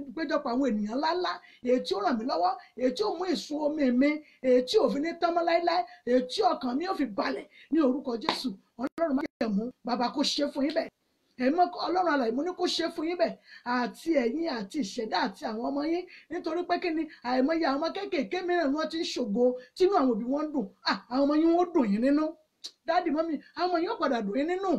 ìpéjọpọ̀ àwọn ènìyàn ńláńlá, èyí tí ó ràn mí lọ́wọ́, èyí tí ó mú ìsun omi mi, èyí tí ò fi ní tán mọ́ láéláé, èyí tí ọkàn mi ò fi balẹ̀ ní orúkọ Jésù. Ọlọ́run májẹ̀mú, bàbá kó ṣe fún yín bẹ́ẹ̀. Ẹ̀mọ́ Ọlọ́run alààyè mo ní kó ṣe fún yín bẹ́ẹ̀, àti ẹ̀yin àti ìṣẹ̀dá àti àwọn ọmọ yín, nítorí pé kí ni àìmọye àwọn ọmọ kéékèèké mìíràn ni wọ́n ti ń ṣògo tínú àwọn òbí wọn dùn. Àwọn ọmọ yín wọ́n dùn yín nínú, dáàdì mọ́mì, àwọn ọmọ yín ó padà dùn yín nínú.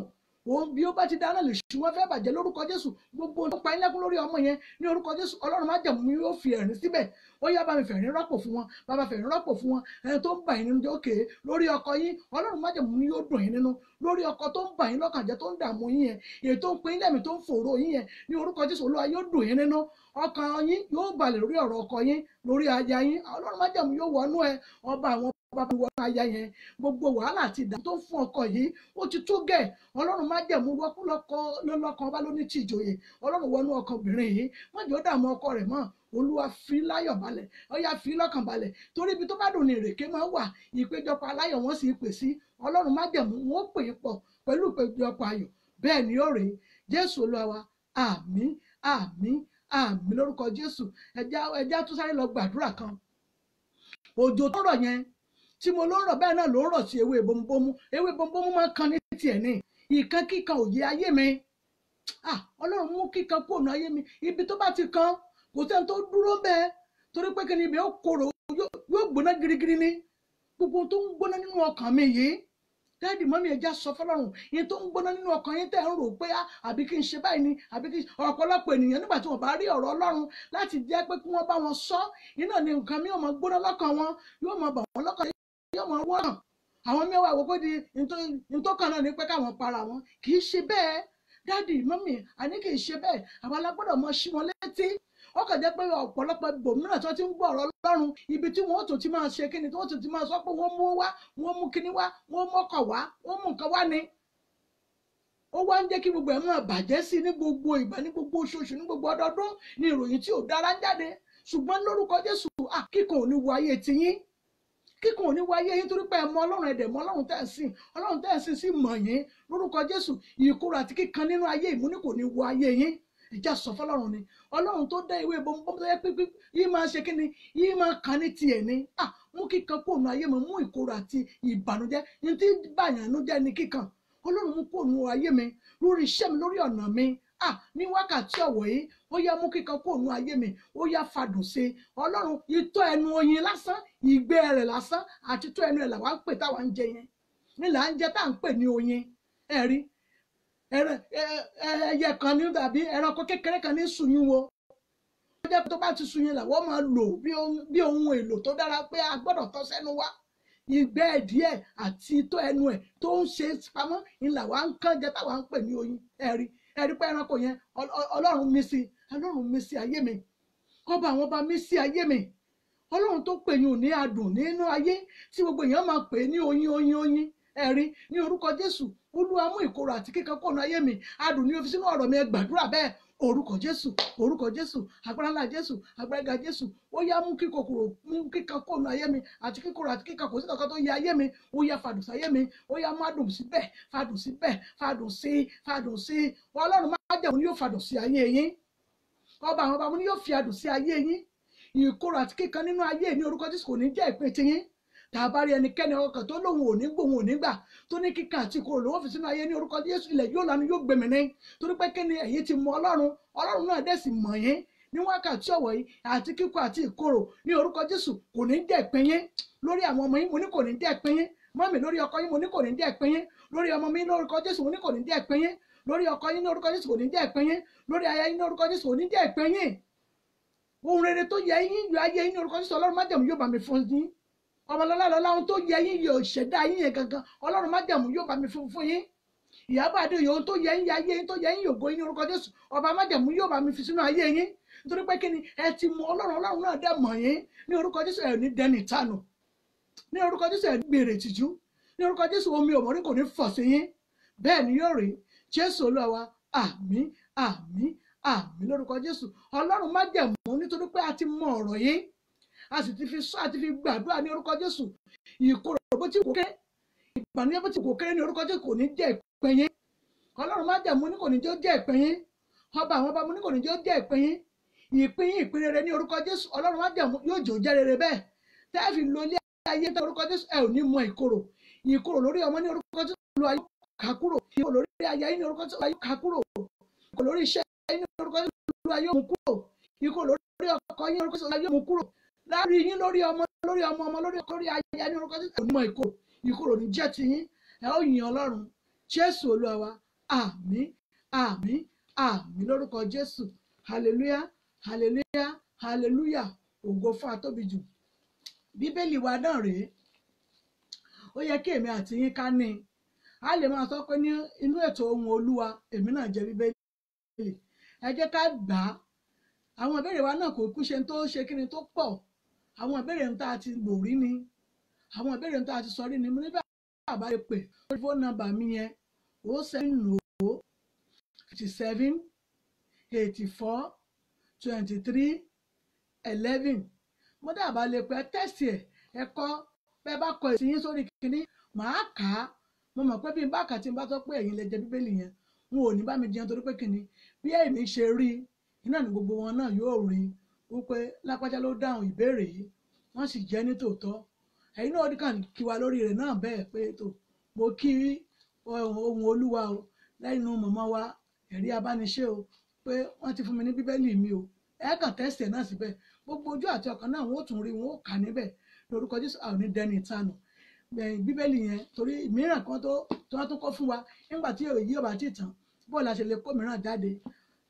Òun bí ó bá ti dáná lè ṣù wọ́n fẹ́ bàjẹ́ lórúkọ Jésù. Gbogbo ohun tó pa yín lẹ́kún lórí ọmọ yẹn ní orúkọ Jésù, Ọlọ́run májẹ̀mú yóò fi ẹ̀rín síbẹ̀. Ó yá bá mi fẹ̀rín rọ́pò fún wọn, bàbá fẹ̀rín rọ́pò fún wọn. Ẹni tó ń bà yín nínú jẹ́ òkè lórí ọkọ yín, Ọlọ́run májẹ̀mú yóò dùn yín nínú. Lórí ọkọ tó ń bà yín lọ́kàn jẹ́, tó ń dààmú yín yẹn, èyí tó ń pín lẹ́mìí, tó ń fòró yín yẹn, ní orúkọ Jésù Olúwa yóò dùn yín nínú. Ọkàn yín yóò balẹ̀ lórí ọ̀rọ̀ ọkọ yín, lórí aya yín. Ọlọ́run májẹ̀mú yóò wọnú ẹ, ọba àwọn bá mi wọnú aya yẹn. Gbogbo wàhálà àti ìdààmú tó ń fún ọkọ yìí ó ti tó gẹ̀. Ọlọ́run májẹ̀mú wọ́pú lọ́kàn ọba ló ní ti ìjòyè. Ọlọ́run wọnú ọkàn obìnrin yìí, wọ́n jẹ́ ó dààmú ọkọ rẹ̀ mọ́. Olúwa fi láyọ̀ balẹ̀, ó yá fi lọ́kàn balẹ̀, torí ibi tó bá dùn ní ìrèké máa wà, ìpéjọpọ̀ aláyọ̀ wọ́n sì pè sí. Ọlọ́run májẹ̀mú wọn ó pè é pọ̀ pẹ̀lú ìpéjọpọ̀ ayọ̀. Bẹ́ẹ̀ ni ó rèé, Jésù Olúwa wa, àmín, àmín, àmín lórúkọ Jésù. Ẹja tún sáré lọ gbàdúrà kan. Òjò tó rọ̀ yẹn tí mo ló ń rọ̀ bẹ́ẹ̀ náà ló ń rọ̀ sí ewé bombomu. Ewé bombomu máa ń kan ní tiẹ̀ ní ìkan kíkan òye ayé mi. Ọlọ́run mú kíkan kúrò ní ayé mi. Ibi tó bá ti kan kò sẹ́ni tó dúró bẹ́ẹ̀, torí pé kí ni ibẹ̀ ó korò, yóò gbóná girigiri ní. Gbogbo tó ń gbóná nínú ọkàn mi yìí, dáàdì mọ́mí ẹja sọ fọlọ́run, yẹn tó ń gbóná nínú ọkàn yín tẹ́ ń rò pé àbí kí n ṣe báyìí ni, àbí kí ọ̀pọ̀lọpọ̀ ènìyàn nígbà tí wọ́n bá rí ọ̀rọ̀ Ọlọ́run láti jẹ́ pé kí wọ́n bá wọn sọ, iná ni nǹkan mi yóò máa gbóná lọ́kàn wọn, yóò máa bà wọ́n lọ́kàn, yóò máa wọ́n. Àwọn mẹ́wàá wò pé di ntọ́kàn náà ni pé káwọn para wọn. Kì í ṣe bẹ́ẹ̀ dáàdì mọ́mí, àní kì í ṣe bẹ́ẹ̀. Àwọn alágbọ́dọ̀ mọ ṣí wọn létí. Ó kàn jẹ́ pé ọ̀pọ̀lọpọ̀ ibòmíràn tí wọ́n ti ń gbọ́ ọ̀rọ̀ Ọlọ́run, ibi tí wọ́n tó ti máa ṣe kíni, tí wọ́n tó ti máa sọ pé wọ́n mú wá, wọ́n mú kíní wá, wọ́n mọ́kọ̀ wá, wọ́n mú nǹkan wá ni. Ó wá ń jẹ́ kí gbogbo ẹ̀ máa bàjẹ́ sí ní gbogbo ìgbà, ní gbogbo oṣooṣù, ní gbogbo ọdọọdún ní ìròyìn tí ò dára ń jáde. Ṣùgbọ́n lórúkọ Jésù, kíkan ò ní wo ayé tiyín, kíkan ò ní wo ayé yín, torí pé ẹ mọ Ọlọ́run, ẹ̀dẹ̀ mọ Ọlọ́run tẹ́ ẹ̀ sìn, Ọlọ́run tẹ́ ẹ̀ sìn sí mọ̀ yín. Lórúkọ Jésù, ìkorò àti kíkan nínú ayé ìmúní kò ní wo ayé yín. Ìjà sọ fọlọ́run ni, Ọlọ́run tó dá ewé bombomu tó yẹ pípí yìí máa ṣe kíni, yìí máa kan ní tiẹ̀ ni. Mú kíkan kúrò nínú ayé mi, mú ìkorò àti ìbànújẹ́, ní tí bàyànú jẹ́ ní kíkan. Ọlọ́run mú kúrò nínú ayé mi, lórí iṣẹ́ mi, lórí ọ̀nà mi. Ní wákàtí ọ̀wọ̀ yìí, ó yá mú kíkan kúrò nínú ayé mi, ó yá fàdùn sí. Ọlọ́run, ìtọ́ ẹnu oyin lásán, ìgbẹ́ rẹ̀ lásán àti tọ́ ẹnu ẹ̀ làwa ń pè táwa ń jẹ yẹn, ní là ń jẹ tá à ń pè ní oyin. Ẹ̀rí ẹyẹ kan ní tàbí ẹranko kékeré kan ní sùnyún wo, ó jẹ́ tó bá ti sùnyún làwọn máa lò bí ohun èlò tó dára pé a gbọ́dọ̀ tọ́ sẹ́nu wa. Ìgbẹ́ díẹ̀ àti tó ẹnu ẹ̀ tó ń ṣe pamọ́ ní làwa ń kán jẹ táwa ń pè ní oyin. Ẹ̀rí pé ẹranko yẹn Ọlọ́run mí sí, Ọlọ́run mí sí ayé mi, ọba àwọn ọba mí sí ayé mi. Ọlọ́run tó pè yín ní adùn nínú ayé tí gbogbo èèyàn máa pè ní oyin oyin oyin. Ẹ̀rí ní orúkọ Jésù, Olúwa mú ìkorò àti kíkan kúrò nínú ayé mi. Adùn ní o fi sínú ọ̀rọ̀ mi, ẹ gbàdúrà bẹ́ẹ̀. Orúkọ Jésù, orúkọ Jésù, agbára ńlá Jésù, agbára ga Jésù. Ó yá mú kíkan kúrò nínú ayé mi, àti kíkorò àti kíkan kò sí kankan tó yẹ ayé mi. Ó yá fàdùn sí ayé mi, ó yá má dùn síbẹ̀, fàdùn síbẹ̀, fàdùn sí, fàdùn sí. Ọlọ́run má jẹun ni yóò fàdùn sí ayé yín. Ọba àwọn ọba ni yóò fi àdùn sí ayé yín. Ìkorò àti kíkan nínú ayé ní orúkọ Jésù kò ní jẹ́ ìpín tiyín. Tàbá rí ẹnikẹ́ni ọkàn tó lóhun ò ní gbóhun ò ní gbà, tó ní kíkan àti ìkorò lówó fi sínú ayé ní orúkọ Jésù, ilẹ̀ yóò lanu yóò gbẹ̀mí ní. Torí pé kíni ẹ̀yin ti mọ Ọlọ́run, Ọlọ́run náà dẹ̀ sì mọ̀ yín. Ní wákàtí ọ̀wọ̀ yìí àti kíkọ àti ìkorò ní orúkọ Jésù kò ní jẹ́ ìpín yín. Lórí àwọn ọmọ yín mo ní kò ní jẹ́ ìpín yín. Mọ́mì lórí ọkọ yín mo ní kò ní jẹ́ ìpín yín. Lórí ọmọ mi lórúkọ Jésù mo ní kò ní jẹ́ ìpín yín. Lórí ọkọ yín ní orúkọ Jésù kò ní jẹ́ ìpín yín. Lórí aya yín ní orúkọ Jésù kò ní jẹ́ ìpín yín. Ohun rere tó yẹ yín yọ ayé yín ní orúkọ Jésù, Ọlọ́run májẹ̀mú yóò bá mi fún yín. Ọmọlọ́lá ohun tó yẹ yín yóò ṣẹ̀dá yín yẹn gangan, Ọlọ́run májẹ̀mú yóò bá mi fún yín. Ìyábọ̀ Adé ohun tó yẹ yín ayé yín, tó yẹ yín yògo yín ní orúkọ Jésù, ọba májẹ̀mú yóò bá mi fi sínú ayé yín. Nítorí pé kíni ẹ ti mọ Ọlọ́run, Ọlọ́run náà dẹ̀ mọ̀ yín ní orúkọ Jésù, ẹ ò ní dẹni ìtanù. ní orúkọ Jésù ẹ̀ gbèrè tìjú, ní orúkọ Jésù omi òmòrí kò ní fọ̀ sí yín, bẹ́ẹ̀ ni yóò rí Jésù Olúwa wa. Àmín àmín àmín lórúkọ Jésù. Ọlọ́run májẹ̀mú, nítorí pé a ti mọ ọ̀rọ̀ yìí, a sì ti fi sọ, a ti fi gbàdúrà ní orúkọ Jésù. Ìkorò bó ti kò kéré, ìbànújẹ́ bó ti kò kéré ní orúkọ Jésù kò ní jẹ́ ìpín yín. Ọlọ́run májẹ̀mú ní kò ní jẹ́ ìpín yín. Ọba àwọn ọba mo ní kò ní jẹ́ ìpín yín. Ìpín yín ìpín rere ní orúkọ Jésù. Ọlọ́run májẹ̀mú yóò jò jẹ́ rere bẹ́ẹ̀. Tẹ́ ẹ fi lo ilé ayé ní orúkọ Jésù, ẹ ò ní mọ ìkorò. Ìkorò lórí ọmọ ní orúkọ Jésù Olúwa yóò ká kúrò. Ìkorò lórí aya yín ní orúkọ Jésù Olúwa yóò ká kúrò. Ìkorò lórí iṣẹ́ yín ní orúkọ Jésù Olúwa yóò mú kúrò. Ìkorò lórí ọkọ yín ní orúkọ Jésù Olúwa yóò mú kúrò. Láàrin yín lórí ọmọ lórí aya ní orúkọ Jésù ẹ ò ní mọ ìkorò. Ìkorò ní jẹ́ ti yín. Ẹ ó yin Ọlọ́run Jésù Olúwa wa. Àmín àmín àmín lórúkọ Jésù. Hallelujah hallelujah hallelujah. Ògo fún atóbijù. Bíbélì wa náà rèé. Ó yẹ kí èmi àti yín ká ní. A lè máa sọ pé ní inú ètò ohun Olúwa èmi náà jẹ́ Bíbélì. Ẹ jẹ́ ká gbà á. Àwọn ìbéèrè wa náà kò kú ṣe tó ṣe kí ni tó pọ̀. Àwọn ìbéèrè ń tá a ti lò rí ni. Àwọn ìbéèrè ń tá a ti sọ rí ni. Mo ní bàbá rẹ pè lórí fóònù nọ́mbà mi yẹn 070 57 84 23 11. Mo dábàá lè pẹ́ tẹ́sì ẹ kọ́ bẹ́ẹ̀ bá kọ èsì yín sórí kìíní màá kà á. Mo mọ̀ pé bí n bá kà tí n bá sọ pé ẹ̀yin lẹ jẹ Bíbélì yẹn n ò ní bá mi jẹun torí pé kìíní bí èmi ṣe rí iná ní gbogbo wọn náà yóò rí wípé lápájá ló dáhùn ìbéèrè yìí wọ́n sì jẹ́ ní tòótọ́. Ẹ̀yin náà kàn kí wa lórí rẹ̀ náà bẹ́ẹ̀ pé tó mo kí ohun Olúwa o lẹ́nu mọ̀mọ́ wa ẹ̀rí abániṣe o pé wọ́n ti fún mi ní Bíbélì mi o. Ẹ kàn tẹ́sì ẹ̀ náà síbẹ̀ gbogbo ojú àti ọkàn náà wọ́n ó tún rí wọn ó kà níbẹ̀ lórúkọ Jésù. A ò ní dẹni ìtanù Bíbélì yẹn torí mìíràn kan tó wọ́n tún kọ́ fún wa nígbà tí èyí ò bá ti tàn bóòlù àṣẹ lè kó mìíràn jáde.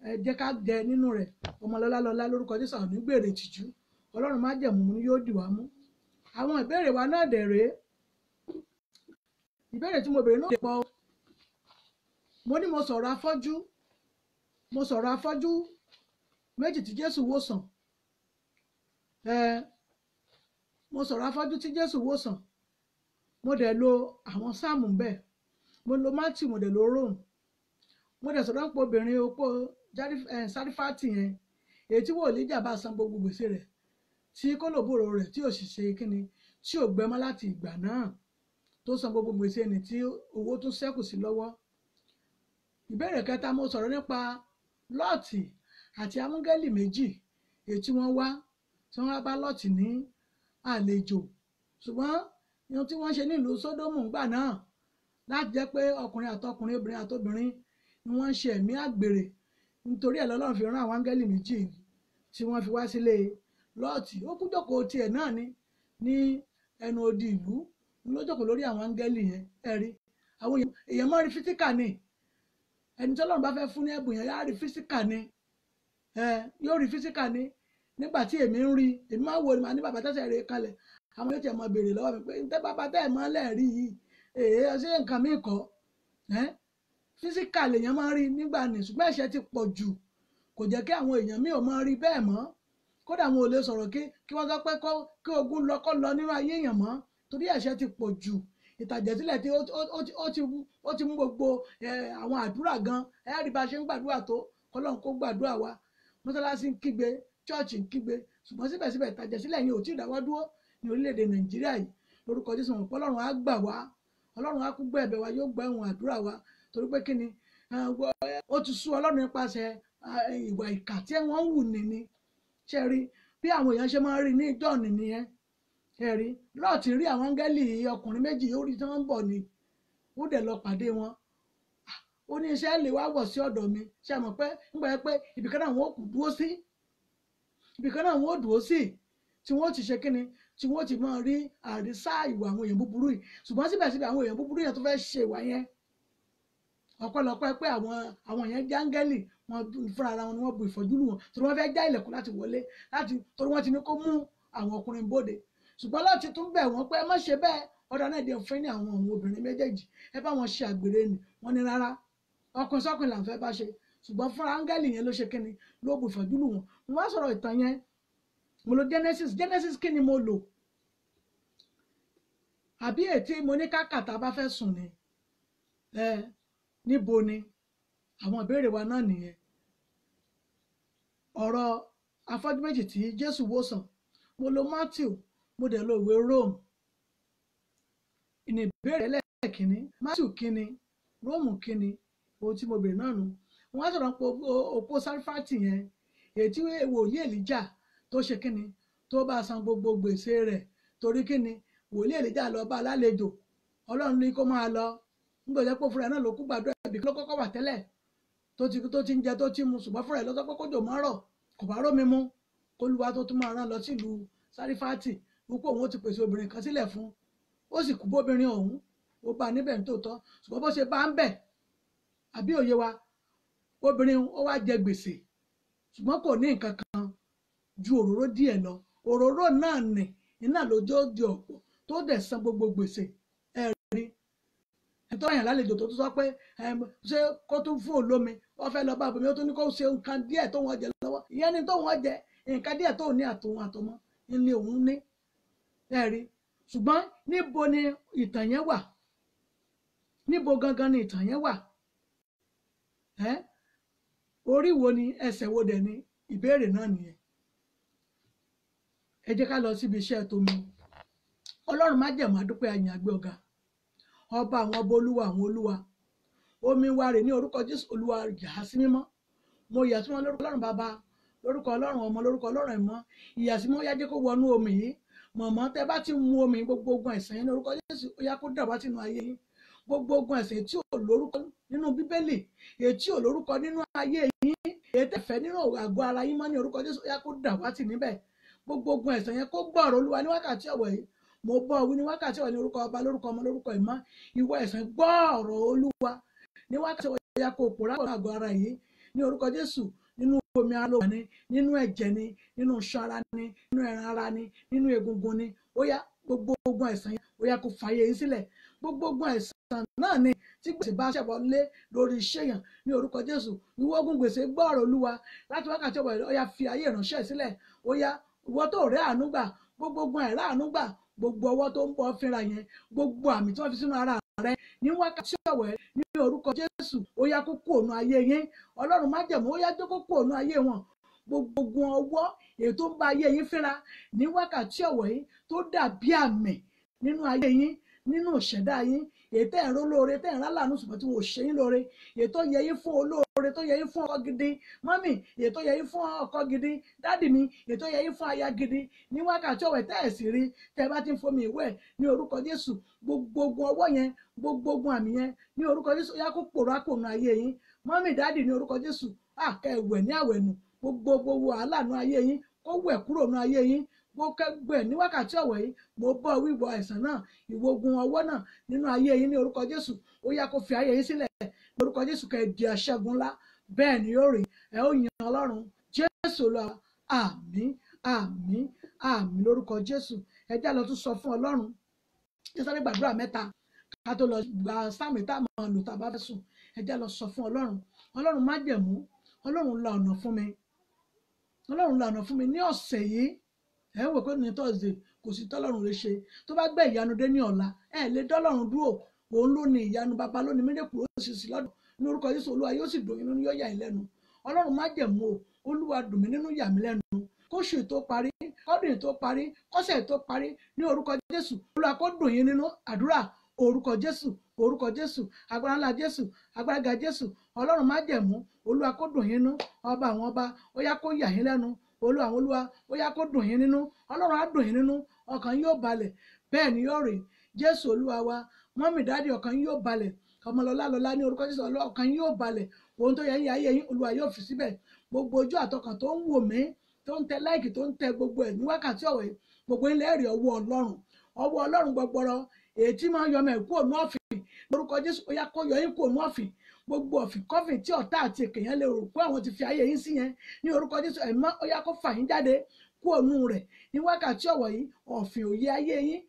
Ẹ jẹ́ ká jẹ nínú rẹ̀ ọmọlọ́lá lọ́lá lórúkọ Jésù. A ò ní gbèrè tìjú. Ọlọ́run májẹ̀mú ni yóò dì wá mú. Àwọn ìbéèrè wa náà dẹ̀ rèé. Ìbéèrè tí mo béèrè náà pọ̀. Mo ní mo sọ̀rọ̀ afọ́jú méjì tí Jésù wò sàn. Mo sọ̀rọ̀ afọ́jú tí Jésù wò sàn. Mo dẹ̀ lo àwọn sáàmù bẹ́ẹ̀. Mo lo Mátíù, mo dẹ̀ lo Róòmù. Mo dẹ̀ sọ̀rọ̀ pé obìnrin opó Sárífátì yẹn èyí tí wòlíì jà bá san gbogbo gbèsè rẹ̀ tí kólòbòrò rẹ̀ tí ò sì ṣe kíni tí ò gbẹmọ́ láti ìgbà náà tó san gbogbo gbèsè ni tí owó tún ṣẹ́kù sí lọ́wọ́. Ìbéèrè kẹta mo sọ̀rọ̀ nípa Lọ́ọ̀tì àti amúngẹ́lì méjì èyí tí wọ́n wá bá Lọ́ọ̀tì ní àlejò ṣùgbọ́n ohun tí wọ́n ṣe nílùú Sódómù ńgbà náà láti jẹ́ pé ọkùnrin àtọkùnrin obìnrin àtobìnrin ni wọ́n ń ṣe ẹ̀mí àgbèrè nítorí ẹ̀ lọ́lọ́run fi rán àwọn áńgẹ́lì méjì tí wọ́n fi wá sílé Lọ́ọ̀tì. Ó kú jókòó tiẹ̀ náà ní ẹnu odi ìlú ló jókòó lórí àwọn áńgẹ́lì yẹn. Ẹ̀rí àwọn èèyàn mọ́ rí físíkà ni ẹni tí Ọlọ́run bá fẹ́ fún ní ẹ̀bùn yẹn yóò rí físíkà ni yóò rí físíkà ni. Nígbà tí èmi ń rí èmi máa wo ni màá ní bàbá tẹ́sẹ̀ rẹ̀ kalẹ̀ àwọn yóò tiẹ̀ mọ béèrè lọ́wọ́ mi pé ntẹ́ bàbá tẹ́ ẹ̀ mọ́ lẹ́ẹ̀rí yìí ṣé nǹkan mi kọ́ físíkà lèèyàn máa ń rí nígbà ní ṣùgbọ́n ẹ̀ṣẹ̀ ti pọ̀ jù kò jẹ́ kí àwọn èèyàn mi ò máa rí bẹ́ẹ̀ mọ́. Kódà wọn ò lè sọ̀rọ̀ kí wọ́n sọ pé kí ogun lọ kọ́ lọ nínú ayé èèyàn mọ́ torí ẹ̀ṣẹ̀ ti pọ̀ jù. Ìtàjẹ̀sílẹ̀ tí ó ti mú gbogbo àwọn àdúrà gan rí bá ṣe ń gbàdúrà tó kọ́lọ́run kó gbàdúrà wa. Mọ́sálásí ń kígbe chọ́ọ̀chì ń kígbe ṣùgbọ́n síbẹ̀síbẹ̀ ìtàjẹ̀sílẹ̀ yẹn ò tí ì dáwọ́ dúró ní orílẹ̀-èdè Nàìjíríà yìí lórúkọ Jésù. Mọ̀ pé Ọlọ́run á gbà wá. Ọlọ́run á kú gbọ́ ẹ̀bẹ̀ wa yóò gbọ́ ẹ̀wọ̀n àdúrà wa torí pé kí ni ó ti sú Ọlọ́run nípasẹ̀ ìwà ìkà tí wọ́n ń wù nìní. Ṣé rí bí àwọn èèyàn ṣe máa ń rí ní ìjọ́ọ̀nì nìyẹn. Ṣé rí Lọ́ọ̀tì rí àwọn áńgẹ́lì ọkùnrin méjì ó rí tí wọ́n ń bọ̀ ni ó dẹ̀ lọ pàdé wọn. Ó ní iṣẹ́ lè wá wọ̀ sí ọ̀dọ̀ mi ṣe mọ̀ pé nígbà yẹn pé ibìkan náà wọ́n kù dúró sí ibìkan náà wọ́n dúró sí tí wọ́n ti ṣe kíni tí wọ́n ti máa rí àrísá ìwà àwọn èèyàn búburú yìí ṣùgbọ́n síbẹ̀síbẹ̀ àwọn èèyàn búburú yẹn tó fẹ́ ṣe ìwà yẹn ọ̀pọ̀lọpọ̀ pé àwọn yẹn jáńgẹ́lì wọn fúnra ara wọn ni wọ́n bu ìfọ́jú lù wọn torí wọ́n fẹ́ já ilẹ̀kùn láti wọlé torí wọ́n ti ní kó mú àwọn ọkùnrin bóde ṣùgbọ́n láti tún bẹ̀ wọ́n pé ẹ má ṣe bẹ́ẹ̀ ọ̀dọ̀ náà dé fún ní àwọn obìnrin méjèèjì ẹ bá wọn ṣe àgbèrè ni wọ́n ní rárá ọkùnrin sọ́kùnrin là ń fẹ́ bá ṣe ṣùgbọ́n fúnra áńgẹ́lì yẹn ló ṣe kíni ló bu ìfọ́jú lù wọn. Mo wá sọ̀rọ̀ ìtàn yẹn mo lo Genesis kí ni mo lò àbí ètí mo ní kákàtà bá fẹ́ sùn ni níbo ni àwọn ìbéèrè wa náà nìyẹn. ọ̀rọ̀ afọ́jú méjì tí Jésù wòsàn mo lo Matthew mo dẹ̀ lo ìwé Rome. ìbéèrè lẹ́ẹ̀kínní Matthew kíni Rome kíni ohun tí mo bèèrè náà nù. wọ́n á sọ̀rọ̀ pé òpó Sárífátì yẹn èyí tí wòlíì Èlíjà tó ṣe kíni tó bá san gbogbo gbèsè rẹ̀ torí kíni wòlíì Èlíjà lọ bá alálejò Ọlọ́run ní kó máa lọ nígbà tó jẹ́ pé fúnra náà ló kú gbàdúrà ẹ̀bí ló kọ́kọ́ wà tẹ́lẹ̀ tó ti ń jẹ tó ti mu ṣùgbọ́n fúnra ẹ̀ lọ́sọ́ pé kójò máa rọ̀ kò bá rómi mu kólúwa tó tún máa rán lọ sílùú Sárífátì wípé òun ó ti pèsè obìnrin kan sílẹ̀ fún ó sì kú bóbìnrin ọ̀hún ó bá níbẹ̀ nítòótọ́ ṣùgbọ́n bó ṣe bá ń bẹ̀ àbí òye wa obìnrin ó wá jẹ gbèsè ṣùgbọ́n kò ní nǹkan kan ju òróró díẹ̀ lọ òróró náà nì iná lójó di ọ̀pọ̀ tó dẹ̀ san gbogbo gbèsè ẹ̀rí ẹ̀tọ́ yẹn lálejò tó tún sọ pé ṣé kó tún fún olómi wọ́n fẹ́ lọ bá abomi ó tún ní kó ṣe nǹkan díẹ̀ tó wọ́n jẹ lọ́wọ́ ìyẹn ni tó wọ́n jẹ nǹkan díẹ̀ tó ní àtòun àtọmọ ilé òun ní ẹ̀rí ṣùgbọ́n níbo ni ìtàn yẹn wà níbo gangan ni ìtàn yẹn wà orí wo ni ẹsẹ̀ wo dẹ̀ ni ìbéèrè náà nìyẹn. ẹ jẹ́ ká lọ síbi iṣẹ́ tòmí Ọlọ́run májẹ̀mú adúpẹ́ àyìn àgbẹ̀ ọ̀gá ọba àwọn ọba olúwa àwọn olúwa omi wa rè ní orúkọ Jésù Olúwa yà á sí mímọ́ mo yà sí wọn lórúkọ Ọlọ́run bàbá lórúkọ Ọlọ́run ọmọ lórúkọ Ọlọ́run ẹ̀mọ́ ìyàsímọ́ yá jẹ́ kó wọnú omi yìí mọ̀mọ́ tẹ́ bá ti mu omi gbogbo ogun àìsàn yẹn ní orúkọ Jésù ó yá kó dà wá sínú ayé yín gbogbo ogun àìsàn tí ò lórúkọ nínú bíbélì èyí tí ò lórúkọ nínú ayé yín èyí tẹ̀fẹ́ nínú àgọ́ ara yín mọ́ ní orúkọ Jésù ó yá kó dà wá sí níbẹ̀ gbogbo ogun àìsàn yẹn kó gbọ́rọ̀ Olúwa ní wákàtí ọ̀wọ̀ yìí mo bọ́ wí ní wákàtí ọ̀wọ̀ ní orúkọ ọba lórúkọ ọmọ lórúkọ ìmọ́ ìwọ àìsàn gbọ́rọ̀ Olúwa ní wákàtí ọ̀wọ̀ yìí ó yá kó pòórá àgọ́ ara yìí ní orúkọ Jésù nínú omi ara ni nínú ẹ̀jẹ̀ ni nínú iṣan ara ni nínú ẹran ara ni nínú egungun ni ó yá gbogbo ogun àìsàn yẹn ó yá kó fàyè yín sílẹ̀ gbogbo ogun àìsàn náà ni tí gbèsè bá ṣẹ̀bọ̀ lé lórí iṣẹ́ yàn ní orúkọ Jésù ìwọ ogun gbèsè gbọ́ ọ̀rọ̀ Olúwa láti wákàtí ọ̀wọ̀ ó yá fi ayé ìránṣẹ́ sílẹ̀ ó yá ìwọ tó rẹ́ àánú gbà gbogbo ogun àìrá àánú gbà gbogbo ọwọ́ tó ń bọ́ fínra yẹn gbogbo àmì tí wọ́n fi sínú ara rẹ ní wákàtí ọ̀wọ̀ ní orúkọ Jésù ó yá kó kúrò nínú ayé yín Ọlọ́run májẹ̀mú ó yá jẹ́ kó kúrò nínú ayé wọn gbogbo ogun ọwọ́ èyí tó ń bá ayé yín fínra ní wákàtí ọ̀wọ̀ yìí tó dàbí àmì nínú ayé yín nínú ìṣẹ̀dá yín èyí tẹ́ ẹ̀ ń ró lóore tẹ́ ẹ̀ ń rá lànà ṣùgbọ́n tí wọ́n ò ṣe yín lóore èyí tó yẹ yín fún olóore tó yẹ yín fún ọkọ gidi mọ́mì èyí tó yẹ yín fún ọkọ gidi dádì mi èyí tó yẹ yín fún aya gidi ní wákàtí ọ̀wọ̀ tẹ́ ẹ̀ sì rí tẹ́ ẹ bá ti ń fomi ìwẹ̀ ní orúkọ Jésù gbogbo ogun ọwọ́ yẹn gbogbo ogun àmì yẹn ní orúkọ Jésù ó yá kó pòórá kò nu ayé yín mọ́mì dádì ní orúkọ Jésù kẹ́ ẹ wẹ̀ ní àwẹ̀nù gbogbo wàhálà nu ayé yín kó wẹ̀ kúrò nu ayé yín mo kẹgbẹ́ ní wákàtí ọ̀wọ̀ yìí mo bọ́ wíwọ àìsàn náà ìwọ ogun ọwọ́ náà nínú ayé yín ní orúkọ Jésù ó yá kó fi ayé yín sílẹ̀ ní orúkọ Jésù kẹ́ ẹ di aṣẹ́gun ńlá bẹ́ẹ̀ ni yóò rí ẹ ó yin Ọlọ́run Jésù lọ àmín àmín àmín lórúkọ Jésù ẹ já lọ tún sọ fún Ọlọ́run jésù ní gbàdúrà mẹ́ta ká tó lọ gba sáàmì tá a máa lò tá a bá fẹ́ sùn ẹ já lọ sọ fún Ọlọ́run májẹ̀mú Ọlọ́run la ọ̀nà fún mi Ọlọ́run la ọ̀nà fún mi ní ọ̀sẹ̀ yìí ẹ ń wò pé ní Thursday kò sí tọ́lọ́run lè ṣe tó bá gbé ìyanu dé ní ọ̀la ẹ lè dọ́lọ́run dúró òun ló ní ìyanu bàbá ló ní méjèèkù ó sì sí lọ́dọ̀ ní orúkọ Jésù Olúwa yóò sì dùn nínú yóò yà yín lẹ́nu Ọlọ́run májẹ̀mú o Olúwa dùn mí nínú yà mí lẹ́nu kóṣù tó parí kọ́dún tó parí kọ́sẹ̀ tó parí ní orúkọ Jésù Olúwa kó dùn yín nínú àdúrà orúkọ Jésù agbára ńlá Jésù agbára ga Jésù Ọlọ́run májẹ̀mú Olúwa kó dùn yín nínú ọba àwọn ọba ó yá kó yà yín lẹ́nu Olúwa àwọn olúwa ó yá kó dùn yín nínú Ọlọ́run á dùn yín nínú ọkàn yóò balẹ̀ bẹ́ẹ̀ ni yóò rí Jésù Olúwa wa mọ́mì dáàdì ọkàn yóò balẹ̀ ọmọlọ́lá ní orúkọ Jésù ọkàn yóò balẹ̀ ohun tó yẹ yín ayé yín Olúwa yóò fi síbẹ̀ gbogbo ojú àtọkàn tó ń wò mí tó ń tẹ láìkì tó ń tẹ gbogbo ẹ̀ ní wákàtí ọ̀wẹ̀ gbogbo ilẹ̀ rí ọwọ́ Ọlọ́run gbọgbọrọ èyí tí máa ń yọmọ ẹ̀kú ònú ọ̀fìn lórúkọ Jésù ó yá kó yọ yín kú ònú ọ̀fìn gbogbo ọ̀fìn kọ́fìn tí ọ̀tá àti èkèyàn lè rò pé àwọn ti fi ayé yín sí yẹn ní orúkọ Jésù ẹ̀mọ́ ó yá kó fà yín jáde kú ònú rẹ̀ ní wákàtí ọ̀wọ̀ yìí ọ̀fìn òye ayé yín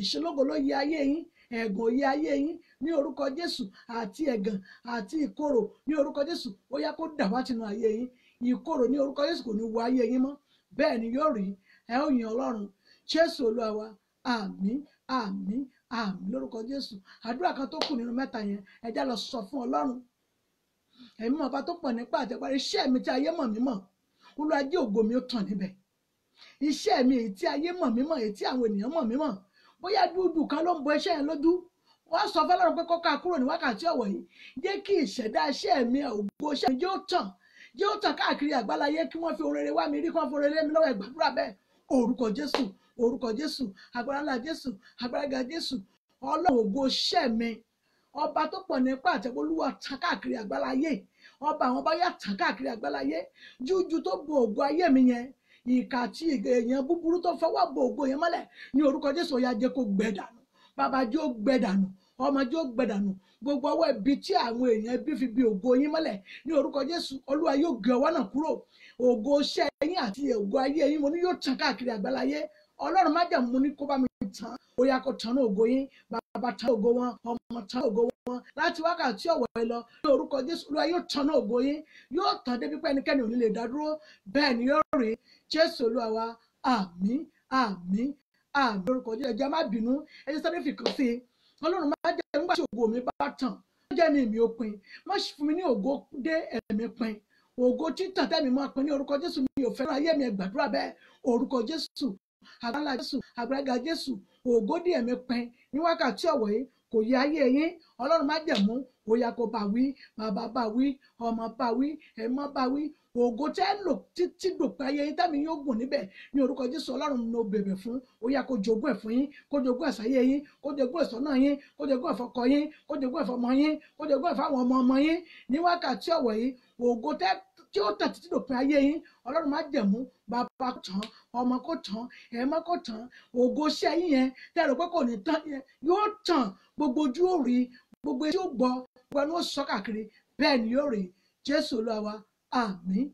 ìṣelógo ló yẹ ayé yín ẹ̀gàn òye ayé yín ní orúkọ Jésù àti ẹ̀gàn àti ìkorò ní orúkọ Jésù ó yá kó dà wá tinú ayé yín ìkorò ní orúkọ Jésù kò ní wọ ayé yín mọ́ bẹ́ẹ̀ ni yóò rí ẹ ó yin Ọlọ́run Jésù Olúwa wa àmín àmín àmín lórúkọ Jésù. Àdúrà kan tó kù nínú mẹ́ta yẹn ẹ já lọ sọ fún Ọlọ́run. Ẹ̀mí ọba tó pọ̀ nípa àtẹ̀parí iṣẹ́ mi tí ayé mọ̀ mí mọ̀, Olúwa jẹ́ ògo mi ó tàn níbẹ̀. Iṣẹ́ mi èyí tí ayé mọ̀ mí mọ̀, èyí tí àwọn ènìyàn mọ̀ mí mọ̀, bóyá dúdú kan ló ń bo iṣẹ́ yẹn lójú, wọ́n sọ fọ́lọ́run pé kó ká kúrò ní wákàtí ọ̀wọ̀ yìí. Jẹ́ kí ìṣẹ̀dá iṣẹ́ mi, ògo iṣẹ́ mi yóò tàn káàkiri àgbáláyé, kí wọ́n fi orere wá mi rí, kí wọ́n fi orere mi lọ́wọ́. Ẹ gbàdúrà bẹ́ẹ̀. Orúkọ Jésù, orúkọ Jésù, agbára ńlá Jésù, agbára ga Jésù. Ọlọ́run ògo iṣẹ́ mi, ọba tó pọ̀ nípa àtẹ̀parí, Olúwa tàn káàkiri àgbáláyé. Ọba àwọn ọba yá tàn káàkiri àgbáláyé. Jújú tó bo ògo ayé mi yẹn, ìkà àti èèyàn búburú tó fọwọ́ bo ògo yẹn mọ́lẹ̀, ní orúkọ Jésù ó yá jẹ́ kó gbẹ dànù. Bàbá jẹ́ ó gbẹ dànù, ọmọ jẹ́ ó gbẹ dànù. Gbogbo ọwọ́ ibi tí àwọn èèyàn bí fi bí ògo yín mọ́lẹ̀, ní orúkọ Jésù Olúwa yóò gé ọwọ́ náà kúrò. Ògo iṣẹ́ yín àti ògo ayé yín mo ní yóò tàn káàkiri àgbáláyé. Ọlọ́run májẹ̀mú mo ní kó bá mi tàn. Ó yá kó tàn ògo yín, bàbá tàn ògo wọn, ọmọ tàn ògo wọn, láti wákàtí ọ̀wọ̀ ẹ lọ. Ní orúkọ Jésù Olúwa yóò tàn ògo yín, yóò tàn débi pé ẹnikẹ́ni ò ní lè dá dúró. Bẹ́ẹ̀ ni yóò rí. Jésù Olúwa wa, àmín, àmín, àmín lórúkọ Jésù. Ẹ jẹ́ má bínú, ẹ jẹ́ sáré fìkan sí i. Ọlọ́run má jẹ́ nígbà tí ògo mi bá tàn, má jẹ́ ní mi ò pin, má fún mi ní ògo dé ẹ̀mí pin. Ògo títàn tẹ́mi máa pin ní orúkọ Jésù. Mi ò fẹ́ràn ayé mi, ẹ gbàdúrà bẹ́ẹ̀. Orúkọ Jésù, agbára Jésù, agbára Jésù, ògo dé ẹ̀mí pin ní wákàtí ọ̀wọ̀ yìí kò yẹ ayé yín. Ọlọ́run má jẹ̀mú, ó yá kó bá wí, bàbá bá wí, ọmọ bá wí, ẹ̀mọ́ bá wí. Ògo tẹ́ ń lò títí dòpin ayé yín tẹ́mi yóò gùn níbẹ̀, ní orúkọ Jésù. Ọlọ́run ló bẹ̀bẹ̀ fún, ó yá kó jogún ẹ̀ fún yín, kó jogún ẹ̀ sáyé yín, kó jogún ẹ̀ sọ́nà yín, kó jogún ẹ̀ fọ́kọ yín, kó jogún ẹ̀ fọ́mọ yín, kó jogún ẹ̀ fáwọn ọmọ yín ní wákàtí ọ̀wọ̀ yìí. Ògo tí ó tàn títí dòpin ayé yín, Ọlọ́run má jẹ̀mú, bàbá kó tàn, ọmọ kó tàn, ẹ̀mọ́ kó tàn. Ògo iṣẹ́ yín yẹn tẹ́ rò pé kò ní tán yẹn yóò tàn. Gbogbo ojú ó rí, gbogbo etí ó gbọ́, gbogbo ẹnu ó sọ káàkiri. Bẹ́ẹ̀ ni yóò rí. Jésù Olúwa wa, àmín,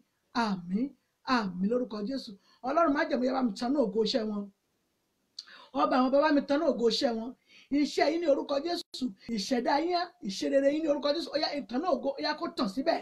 àmín, àmín lórúkọ Jésù. Ọlọ́run má jẹ̀mú, yá bá mi tàn ògo iṣẹ́ wọn. Ọba àwọn bàbá mi tàn ògo iṣẹ́ wọn. Iṣẹ́ yín ní orúkọ Jésù, ìṣẹ̀dá yín, ìṣerere yín ní orúkọ Jésù, ó yá ìtàn ògo, ó yá kó tàn síbẹ̀.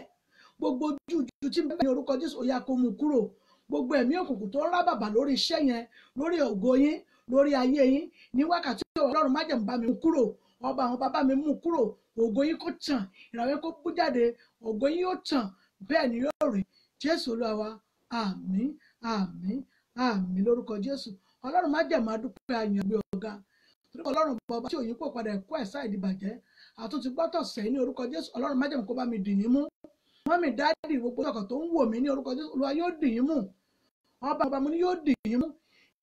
Gbogbo ojú tí ń bẹ ní orúkọ Jésù, ó yá kó mú kúrò. Gbogbo ẹ̀mí òkùnkùn tó ń rá bàbà lórí iṣẹ́ yẹn, lórí ògo yín, lórí ayé yín ní wákàtí Ọlọ́run má jẹ̀mú bá mi mú kúrò. Ọba àwọn bàbá mi mú kúrò. Ògo yín kó tàn, ìràwọ̀ kó bú jáde, ògo yín yóò tàn. Bẹ́ẹ̀ ni yóò rí. Jésù Olúwa wa, àmín, àmín, àmín lórúkọ Jésù. Ọlọ́run má jẹ̀mú adúpẹ́ ayọ̀ gbé ọ̀gá. Torí Ọlọ́run bàbá tí òyìnbó padà ẹ̀kọ́ ẹ̀ sáà ìdìbàjẹ́ àtúntì gbọ́tọ̀ sẹ́yìn ní orúkọ Jésù. Ọlọ́run má jẹ̀mú kó bá mi dì yín mú. Mọ́mì dáàdì gbogbo ọkọ̀ tó ń wò mí ní orúkọ Jésù, Olúwa yóò dì yín mú. Ọba mo ní yóò dì yín mú.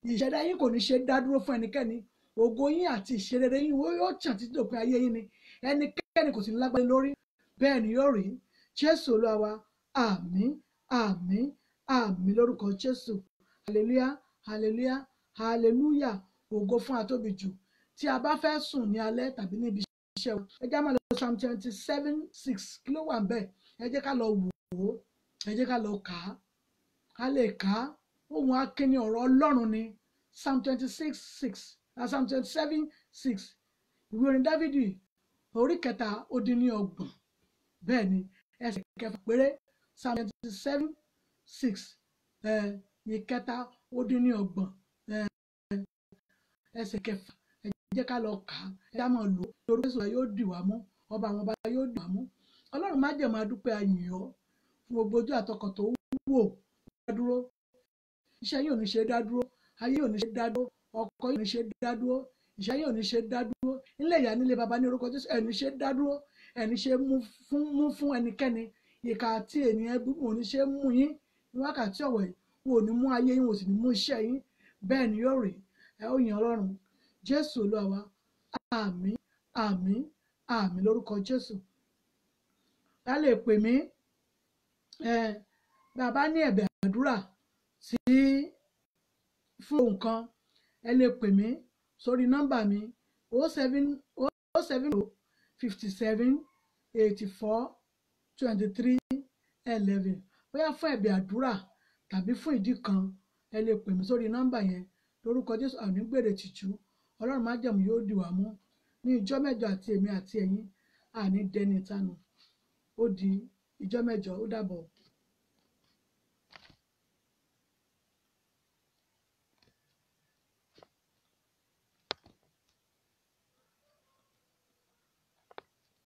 Ìṣẹ̀dá yín kò ní ṣe dá dúró fún ẹnikẹ́ni. Ògo yín àti ìṣerere yín yóò tàn títí dòpin ayé yín ni. Ẹnikẹ́ni kò sì ní lágbára lórí. Bẹ́ẹ̀ ni yóò rí. Jésù Olúwa wa, àmín, àmín, àmín lórúkọ Jésù. Hallelujah, hallelujah, hallelujah. Ògo fún atóbi jù. Tí a bá fẹ́ sùn ní alẹ́ tàbí níbi iṣẹ́ wa, ẹ já máa lọ Psalm 27:6. Kí ló wà ńbẹ̀? Ẹ jẹ́ ká lọ wò ó, ẹ jẹ́ ká lọ kà á, ká lè kà á. Ohun akíní ọ̀rọ̀ Ọlọ́run ni. Psalm 26:6 na Psalm 27:6. Ìwé orin Dávídì orí 3:30. Bẹ́ẹ̀ ni ẹsẹ̀ 6 péré. Psalm 27:6 3:30. Ẹsẹ̀ 6. Ẹ jẹ́ ká lọ kà á, ẹ já máa lò ó. Lórúkọ Jésù yóò dì wá mú, ọba àwọn ọba yóò dì wá mú. Ọlọ́run má jẹ̀mú adúpẹ́ ayìn ọ́ fún gbogbo ojú àtọkàn tó wò dádúró. Iṣẹ́ yóò ní ṣe dádúró, ayé yóò ní ṣe dádúró, ọkọ yóò ní ṣe dádúró, iṣẹ́ yóò ní ṣe dádúró, nílé ìyá nílé baba ní orúkọ Jésù ẹni ṣe dádúró, ẹni ṣe mú fún ẹnikẹ́ni. Ìkà àti ènìyàn bí wọn ò ní ṣe mú yín ní wákàtí ọ̀wọ̀ yìí, wọn ò ní mú ayé yín, wọn ò sì ní mú iṣẹ́ yín. Bẹ́ẹ̀ ni yóò rí. Ẹ ó yin Ọlọ́run. Jésù Olúwa wa, àmín, àmín, àmín lórúkọ Jésù. Ká lè pè mí bàbá ní ẹ̀bẹ̀ àdúrà sí fún nǹkan, ẹ lè pè mí sórí nọ́mbà mi 07057842311. Bóyá fún ẹ̀bẹ̀ àdúrà tàbí fún ìdí kan, ẹ lè pè mí sórí nọ́mbà yẹn. Lórúkọ Jésù àní gbèrè tìjú. Ọlọ́run má jẹ̀mú yóò dì wá mú ní ìjọ́ mẹ́jọ àti èmi àti ẹ̀yin àní dẹni ìtanù. Ó di ìjọ́ mẹ́jọ. Ó dàbọ̀.